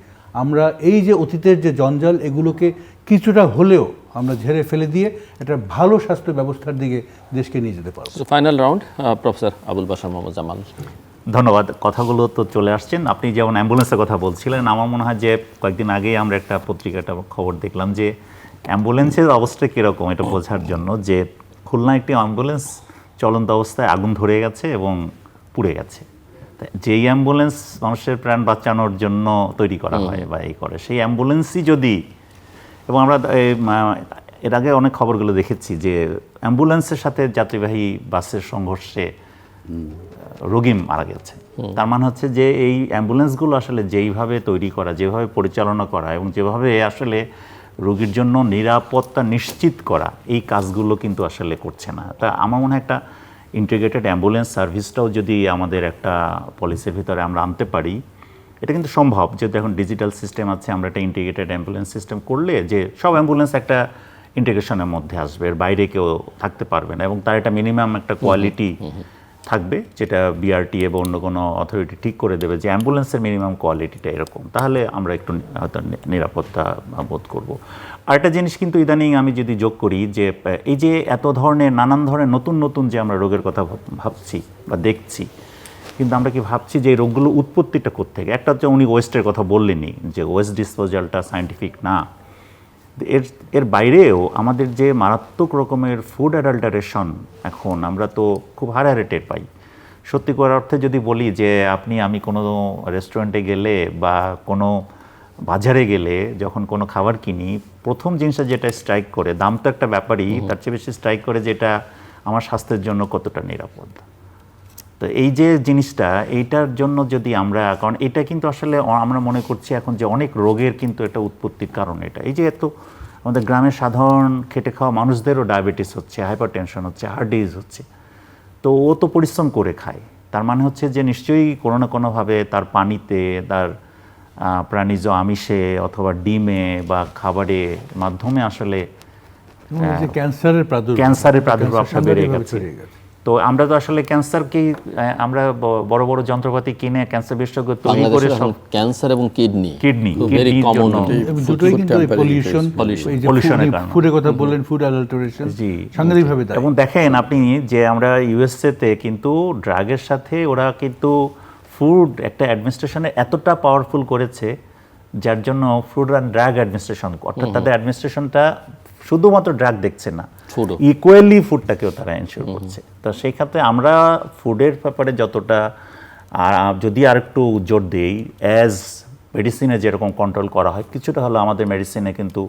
আমরা এই যে অতীতের যে জঞ্জাল, এগুলোকে কিছুটা হলেও আমরা ঝেড়ে ফেলে দিয়ে একটা ভালো স্বাস্থ্য ব্যবস্থার দিকে দেশকে নিয়ে যেতে পারবো। Final round, professor Abul Bashar Mohammad Jamal. ধন্যবাদ। কথাগুলো তো চলে আসছেন। আপনি যেমন অ্যাম্বুলেন্সের কথা বলছিলেন, আমার মনে হয় যে কয়েকদিন আগেই আমরা একটা পত্রিকাটা খবর দেখলাম যে অ্যাম্বুলেন্সের অবস্থা কীরকম এটা বোঝার জন্য, যে খুলনা একটি অ্যাম্বুলেন্স চলন্ত অবস্থায় আগুন ধরে গেছে এবং পুড়ে গেছে। যেই অ্যাম্বুলেন্স মানুষের প্রাণ বাঁচানোর জন্য তৈরি করা হয় বা এই করে, সেই অ্যাম্বুলেন্সই যদি এবং আমরা এর আগে অনেক খবরগুলো দেখেছি যে অ্যাম্বুলেন্সের সাথে যাত্রীবাহী বাসের সংঘর্ষে রোগী মারা গেছে। তার মানে হচ্ছে যে এই অ্যাম্বুলেন্সগুলো আসলে যেইভাবে তৈরি করা, যেভাবে পরিচালনা করা এবং যেভাবে আসলে রোগীর জন্য নিরাপত্তা নিশ্চিত করা, এই কাজগুলো কিন্তু আসলে করছে না। তা আমার মনে হয় একটা ইন্টিগ্রেটেড অ্যাম্বুলেন্স সার্ভিসটাও যদি আমাদের একটা পলিসির ভিতরে আমরা আনতে পারি, এটা কিন্তু সম্ভব। যেহেতু এখন ডিজিটাল সিস্টেম আছে, আমরা একটা ইন্টিগ্রেটেড অ্যাম্বুলেন্স সিস্টেম করলে যে সব অ্যাম্বুলেন্স একটা ইন্টিগ্রেশনের মধ্যে আসবে, এর বাইরে কেউ থাকতে পারবে না, এবং তার একটা মিনিমাম একটা কোয়ালিটি থাকবে যেটা বিআরটিএ বা অন্য কোনো অথরিটি ঠিক করে দেবে যে অ্যাম্বুলেন্সের মিনিমাম কোয়ালিটিটা এরকম, তাহলে আমরা একটু হয়তো নিরাপত্তা বোধ করব। আরেকটা জিনিস কিন্তু ইদানিং আমি যদি যোগ করি যে এই যে এত ধরনের নানান ধরনের নতুন নতুন যে আমরা রোগের কথা ভাবছি বা দেখছি, কিন্তু আমরা কি ভাবছি যে এই রোগগুলো উৎপত্তিটা কোত্থেকে? একটা হচ্ছে উনি ওয়েস্টের কথা বললেনই, যে ওয়েস্ট ডিসপোজালটা সায়েন্টিফিক না। এর বাইরেও আমাদের যে মারাত্মক রকমের ফুড অ্যাডাল্টারেশন এখন আমরা তো খুব হারে টের পাই। সত্যি করার অর্থে যদি বলি যে আমি কোনো রেস্টুরেন্টে গেলে বা কোনো বাজারে গেলে যখন কোনো খাবার কিনি, প্রথম জিনিসটা যেটা স্ট্রাইক করে, দাম তো একটা ব্যাপারই, তার চেয়ে বেশি স্ট্রাইক করে যেটা আমার স্বাস্থ্যের জন্য কতটা নিরাপদ। তো এই যে জিনিসটা, এইটার জন্য যদি আমরা, কারণ এটা কিন্তু আসলে আমরা মনে করছি এখন যে অনেক রোগের কিন্তু এটা উৎপত্তির কারণ এটা। এই যে এত আমাদের গ্রামের সাধারণ খেটে খাওয়া মানুষদেরও ডায়াবেটিস হচ্ছে, হাইপার টেনশন হচ্ছে, হার্ট ডিজিজ হচ্ছে, তো ও তো পরিশ্রম করে খায়। তার মানে হচ্ছে যে নিশ্চয়ই কোনো না কোনোভাবে তার পানিতে, তার প্রাণীজ আমিষে অথবা ডিমে বা খাবারের মাধ্যমে আসলে ক্যান্সারের প্রাদুর্ভাবটা বেড়ে গেছে। তো আমরা তো আসলে ক্যান্সারকেই আমরা বড় বড় যন্ত্রপাতি কিনে ক্যান্সার বিশেষজ্ঞ তৈরি করে সব ক্যান্সার এবং কিডনির জন্য দুটোই কিন্তু পলিউশনের কারণে। ফুডের কথা বললেন, ফুড অ্যাডাল্টারেশন সাংঘাতিকভাবে দায়ী। এবং দেখেন আপনি যে আমরা ইউএসএতে কিন্তু ড্রাগের সাথে ওরা কিন্তু ফুড একটা অ্যাডমিনিস্ট্রেশনে এতটা পাওয়ারফুল করেছে, যার জন্য ফুড অ্যান্ড ড্রাগ অ্যাডমিনিস্ট্রেশন, অর্থাৎ তাদের অ্যাডমিনিস্ট্রেশনটা শুধুমাত্র ড্রাগ দেখছে না, ইকুয়ালি ফুডটাকেও তারা এনশিওর করছে। তো সেই ক্ষেত্রে আমরা ফুডের ব্যাপারে যতটা, যদি আর একটু জোর দিই, অ্যাজ মেডিসিনে যেরকম কন্ট্রোল করা হয়, কিছুটা হলো আমাদের মেডিসিনে কিন্তু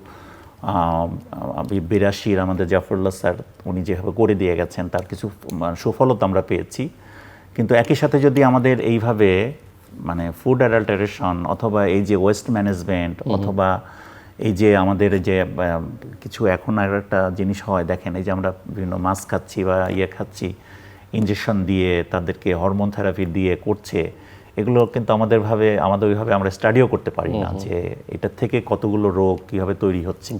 82 আমাদের জাফরুল্লাহ স্যার উনি যেভাবে করে দিয়ে গেছেন, তার কিছু সুফলতা আমরা পেয়েছি। কিন্তু একই সাথে যদি আমাদের এইভাবে মানে ফুড অ্যাডাল্টারেশন অথবা এই যে ওয়েস্ট ম্যানেজমেন্ট অথবা এই যে আমাদের যে কিছু এখন আর একটা জিনিস হয়, দেখেন এই যে আমরা বিভিন্ন মাছ খাচ্ছি বা খাচ্ছি ইঞ্জেকশন দিয়ে, তাদেরকে হরমোন থেরাপি দিয়ে করছে, এগুলো কিন্তু আমাদের ওইভাবে আমরা স্টাডিও করতে পারি না যে এটার থেকে কতগুলো রোগ কীভাবে তৈরি হচ্ছে।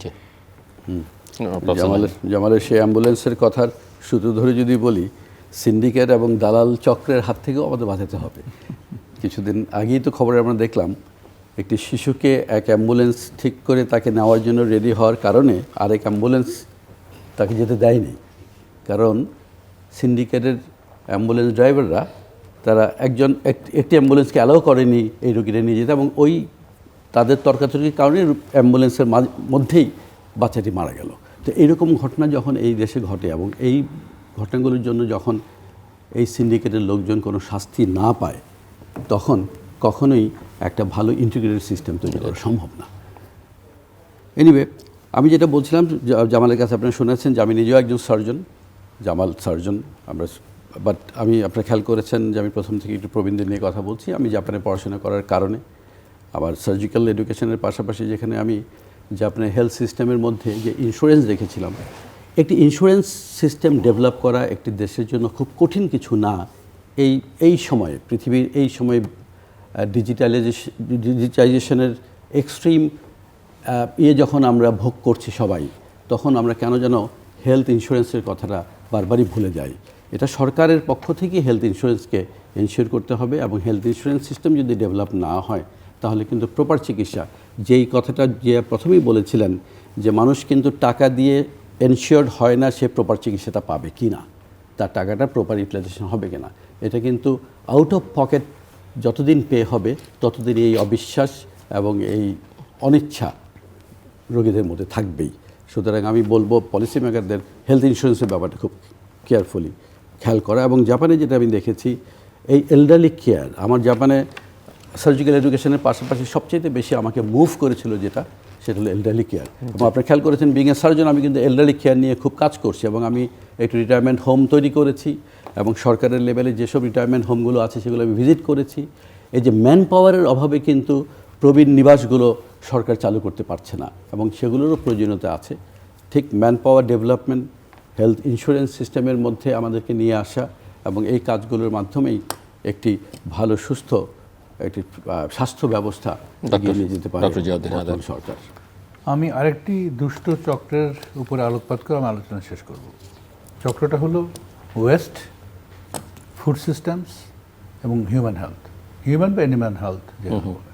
জামালের সেই অ্যাম্বুলেন্সের কথার সূত্র ধরে যদি বলি, সিন্ডিকেট এবং দালাল চক্রের হাত থেকেও আমাদের বাঁচাতে হবে। কিছুদিন আগেই তো খবরে আমরা দেখলাম একটি শিশুকে এক অ্যাম্বুলেন্স ঠিক করে তাকে নেওয়ার জন্য রেডি হওয়ার কারণে আরেক অ্যাম্বুলেন্স তাকে যেতে দেয়নি, কারণ সিন্ডিকেটের অ্যাম্বুলেন্স ড্রাইভাররা তারা একটি অ্যাম্বুলেন্সকে অ্যালাউ করেনি এই রোগীরা নিয়ে যেতে, এবং ওই তাদের তর্কাতর্কির কারণে অ্যাম্বুলেন্সের মধ্যেই বাচ্চাটি মারা গেল। তো এইরকম ঘটনা যখন এই দেশে ঘটে এবং এই ঘটনাগুলোর জন্য যখন এই সিন্ডিকেটের লোকজন কোনো শাস্তি না পায়, তখন কখনোই একটা ভালো ইন্টিগ্রেটেড সিস্টেম তৈরি করা সম্ভব না। এনিওয়ে, আমি যেটা বলছিলাম, জামালের কাছে আপনারা শুনেছেন যে আমি নিজেও একজন সার্জন, জামাল সার্জন। আমি আপনারা খেয়াল করেছেন যে আমি প্রথম থেকে একটু প্রবীণদের নিয়ে কথা বলছি। আমি জাপানে পড়াশোনা করার কারণে আবার সার্জিক্যাল এডুকেশনের পাশাপাশি যেখানে আমি জাপানের হেলথ সিস্টেমের মধ্যে যে ইন্স্যুরেন্স দেখেছিলাম, একটি ইন্স্যুরেন্স সিস্টেম ডেভেলপ করা একটি দেশের জন্য খুব কঠিন কিছু না। এই সময়ে পৃথিবীর এই সময়ে ডিজিটালাইজেশনের এক্সট্রিম যখন আমরা ভোগ করছি সবাই, তখন আমরা কেন যেন হেলথ ইন্স্যুরেন্সের কথাটা বারবারই ভুলে যাই। এটা সরকারের পক্ষ থেকে হেলথ ইন্স্যুরেন্সকে এনশিওর করতে হবে, এবং হেলথ ইন্স্যুরেন্স সিস্টেম যদি ডেভেলপ না হয় তাহলে কিন্তু প্রপার চিকিৎসা, যেই কথাটা যে প্রথমেই বলেছিলেন যে মানুষ কিন্তু টাকা দিয়ে এনশিওর্ড হয় না সে প্রপার চিকিৎসাটা পাবে কি না, তার টাকাটা প্রপার ইউটিলাইজেশন হবে কিনা, এটা কিন্তু আউট অফ পকেট যতদিন পে হবে ততদিন এই অবিশ্বাস এবং এই অনিচ্ছা রোগীদের মধ্যে থাকবেই। সুতরাং আমি বলবো পলিসি মেকারদের হেলথ ইন্স্যুরেন্সের ব্যাপারটা খুব কেয়ারফুলি খেয়াল করা। এবং জাপানে যেটা আমি দেখেছি, এই এল্ডারলি কেয়ার, আমার জাপানে সার্জিক্যাল এডুকেশনের পাশাপাশি সবচেয়ে বেশি আমাকে মুভ করেছিল যেটা, সেটা হলো এলডারলি কেয়ার। এবং আপনি খেয়াল করেছেন বিং এ সার্জন আমি কিন্তু এলডারলি কেয়ার নিয়ে খুব কাজ করছি এবং আমি একটি রিটায়ারমেন্ট হোম তৈরি করেছি এবং সরকারের লেভেলে যেসব রিটায়ারমেন্ট হোমগুলো আছে সেগুলো আমি ভিজিট করেছি। এই যে ম্যান পাওয়ারের অভাবে কিন্তু প্রবীণ নিবাসগুলো সরকার চালু করতে পারছে না এবং সেগুলোরও প্রয়োজনীয়তা আছে। ঠিক man power development, health insurance সিস্টেমের মধ্যে আমাদেরকে নিয়ে আসা এবং এই কাজগুলোর মাধ্যমেই একটি ভালো সুস্থ একটি স্বাস্থ্য ব্যবস্থা এগিয়ে নিয়ে যেতে পারে বর্তমান সরকার। আমি আরেকটি দুষ্ট চক্রের উপরে আলোকপাত করে আমি আলোচনা শেষ করব। চক্রটা হলো ওয়েস্ট, ফুড সিস্টেমস এবং হিউম্যান হেলথ, হিউম্যান বা অ্যানিম্যাল হেলথ যেটা বলে।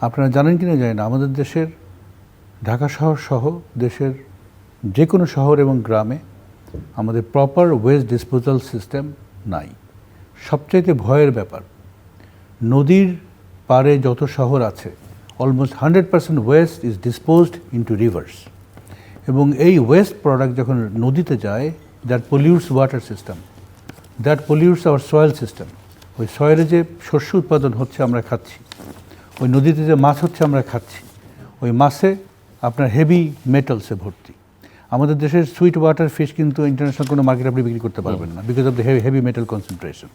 আপনারা জানেন কিনা জানি না, আমাদের দেশের ঢাকা শহর সহ দেশের যে কোনো শহর এবং গ্রামে আমাদের প্রপার ওয়েস্ট ডিসপোজাল সিস্টেম নাই। সবচাইতে ভয়ের ব্যাপার, নদীর পাড়ে যত শহর আছে almost 100% waste is disposed into rivers, এবং এই ওয়েস্ট প্রোডাক্ট যখন নদীতে যায় that pollutes water system, that pollutes our soil system. ওই সয়েলে যে শস্য উৎপাদন হচ্ছে আমরা খাচ্ছি, ওই নদীতে যে মাছ হচ্ছে আমরা খাচ্ছি, ওই মাছে আপনার হেভি মেটালসে ভর্তি। আমাদের দেশের সুইট ওয়াটার ফিশ কিন্তু ইন্টারন্যাশনাল কোনো মার্কেটে আপনি বিক্রি করতে পারবেন না because of the heavy metal concentration.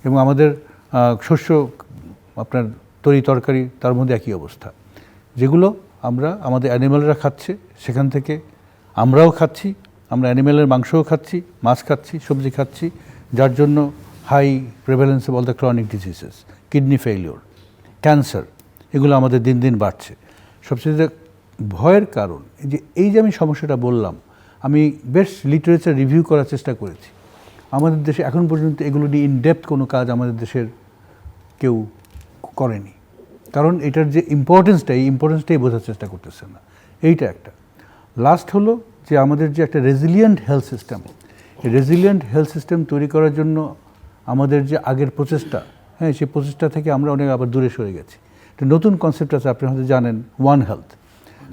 এবং আমাদের শস্য আপনার তরি তরকারি তার মধ্যে একই অবস্থা, যেগুলো আমরা আমাদের অ্যানিম্যালরা খাচ্ছে, সেখান থেকে আমরাও খাচ্ছি, আমরা অ্যানিম্যালের মাংসও খাচ্ছি, মাছ খাচ্ছি, সবজি খাচ্ছি, যার জন্য high prevalence of all the chronic diseases, kidney failure, cancer, এগুলো আমাদের দিন দিন বাড়ছে। সবচেয়ে ভয়ের কারণ এই যে আমি সমস্যাটা বললাম, আমি বেশ লিটারেচার রিভিউ করার চেষ্টা করেছি। আমাদের দেশে এখন পর্যন্ত এগুলো নিয়ে ইনডেপথ কোনো কাজ আমাদের দেশের কেউ করেনি, কারণ এটার যে ইম্পর্টেন্সটাই বোঝার চেষ্টা করতেছে না। এইটা একটা। লাস্ট হলো যে আমাদের যে একটা রেজিলিয়েন্ট হেলথ সিস্টেম, এই রেজিলিয়েন্ট হেলথ সিস্টেম তৈরি করার জন্য আমাদের যে আগের প্রচেষ্টা, হ্যাঁ, সেই প্রচেষ্টা থেকে আমরা অনেক আবার দূরে সরে গেছি। একটা নতুন কনসেপ্ট আছে, আপনি হয়তো জানেন, ওয়ান হেলথ।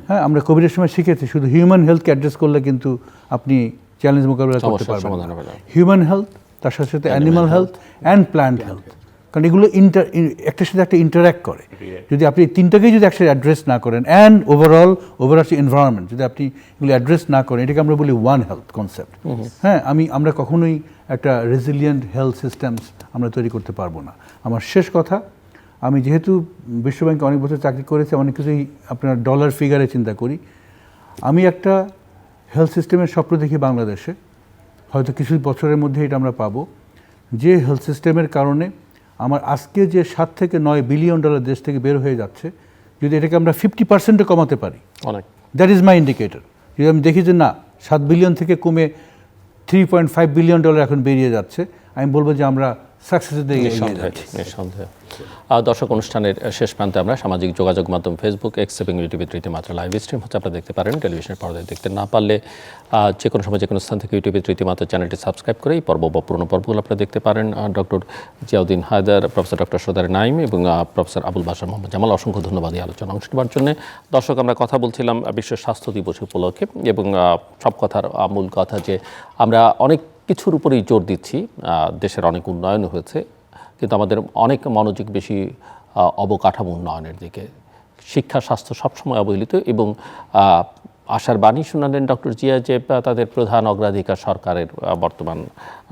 হ্যাঁ, আমরা কোভিডের সময় শিখেছি শুধু হিউম্যান হেলথকে অ্যাড্রেস করলে কিন্তু আপনি চ্যালেঞ্জ মোকাবিলা করতে পারবেন না। হিউম্যান হেলথ, তার সাথে সাথে animal health and plant health, কারণ এগুলো একটার সাথে একটা ইন্টারাক্ট করে। যদি আপনি তিনটাকেই যদি একসাথে অ্যাড্রেস না করেন, অ্যান্ড ওভারঅল এনভায়রনমেন্ট যদি আপনি এগুলো অ্যাড্রেস না করেন, এটাকে আমরা বলি ওয়ান হেলথ কনসেপ্ট। হ্যাঁ, আমরা কখনোই একটা রেজিলিয়েন্ট হেলথ সিস্টেমস আমরা তৈরি করতে পারবো না। আমার শেষ কথা, আমি যেহেতু বিশ্বব্যাংকে অনেক বছর চাকরি করেছি, অনেক কিছুই আপনার ডলার ফিগারে চিন্তা করি। আমি একটা হেলথ সিস্টেমের স্বপ্ন দেখি বাংলাদেশে, হয়তো কিছু বছরের মধ্যে এটা আমরা পাবো, যে হেলথ সিস্টেমের কারণে আমার আজকে যে 7 থেকে 9 বিলিয়ন ডলার দেশ থেকে বের হয়ে যাচ্ছে, যদি এটাকে আমরা 50% কমাতে পারি, দ্যাট ইজ মাই ইন্ডিকেটর। যদি আমি দেখি যে না, 7 বিলিয়ন থেকে কমে 3.5 বিলিয়ন ডলার এখন বেরিয়ে যাচ্ছে, আমি বলবো যে আমরা সাকসেসের দিকে এগিয়ে যাচ্ছি। নিঃসন্দেহে। দর্শক, অনুষ্ঠানের শেষ প্রান্তে আমরা সামাজিক যোগাযোগ মাধ্যম ফেসবুক, এক্স এবং ইউটিউবে রীতিমাত্রা লাইভ স্ট্রিম হচ্ছে, আপনারা দেখতে পারেন। টেলিভিশনের পর্দায় দেখতে না পারলে যে কোনো সময় যে কোনো স্থান থেকে ইউটিউবে রীতিমাত্রা চ্যানেলটি সাবস্ক্রাইব করে এই পর্ব বা পুরোনো পর্বগুলো আপনারা দেখতে পারেন। Doctor Ziauddin Haider, professor doctor Sardar Naim এবং প্রফেসর আবুল বাশার মোহাম্মদ জামাল, অসংখ্য ধন্যবাদ এই আলোচনা অংশ নেওয়ার জন্য। দর্শক, আমরা কথা বলছিলাম বিশ্ব স্বাস্থ্য দিবস উপলক্ষে, এবং সব কথার মূল কথা যে আমরা অনেক কিছুর উপরেই জোর দিচ্ছি, দেশের অনেক উন্নয়ন হয়েছে, কিন্তু আমাদের অনেক মনোযোগ বেশি অবকাঠামো উন্নয়নের দিকে। শিক্ষা, স্বাস্থ্য সবসময় অবহেলিত, এবং আশার বাণী শোনালেন ডক্টর জিয়া যে তাদের প্রধান অগ্রাধিকার সরকারের, বর্তমান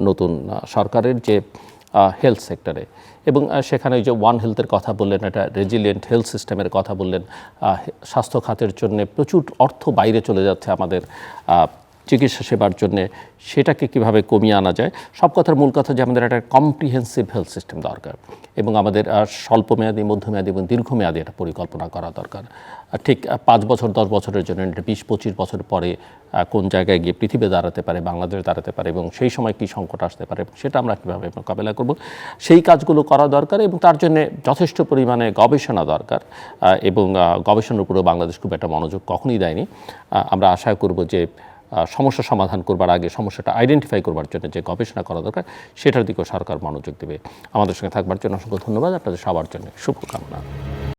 নতুন সরকারের যে হেলথ সেক্টরে, এবং সেখানে যে ওয়ান হেলথের কথা বললেন, একটা রেজিলিয়েন্ট হেলথ সিস্টেমের কথা বললেন। স্বাস্থ্য খাতের জন্য প্রচুর অর্থ বাইরে চলে যাচ্ছে আমাদের চিকিৎসা সেবার জন্য, সেটাকে কিভাবে কমিয়ে আনা যায়। সব কথার মূল কথা যে আমাদের একটা কম্প্রিহেন্সিভ হেলথ সিস্টেম দরকার, এবং আমাদের স্বল্পমেয়াদী, মধ্যমেয়াদী এবং দীর্ঘমেয়াদী একটা পরিকল্পনা করা দরকার। ঠিক 5 বছর 10 বছরের জন্য, 20-25 বছর পরে কোন জায়গায় গিয়ে পৃথিবী দাঁড়াতে পারে, বাংলাদেশ দাঁড়াতে পারে, এবং সেই সময় কী সংকট আসতে পারে, সেটা আমরা কীভাবে মোকাবেলা করব, সেই কাজগুলো করা দরকার। এবং তার জন্য যথেষ্ট পরিমাণে গবেষণা দরকার, এবং গবেষণার উপরেও বাংলাদেশ খুব একটা মনোযোগ কখনোই দেয়নি। আমরা আশা করব যে সমস্যা সমাধান করবার আগে সমস্যাটা আইডেন্টিফাই করবার জন্য যে গবেষণা করা দরকার, সেটার দিকেও সরকার মনোযোগ দেবে। আমাদের সঙ্গে থাকবার জন্য অসংখ্য ধন্যবাদ। আপনাদের সবার জন্য শুভকামনা।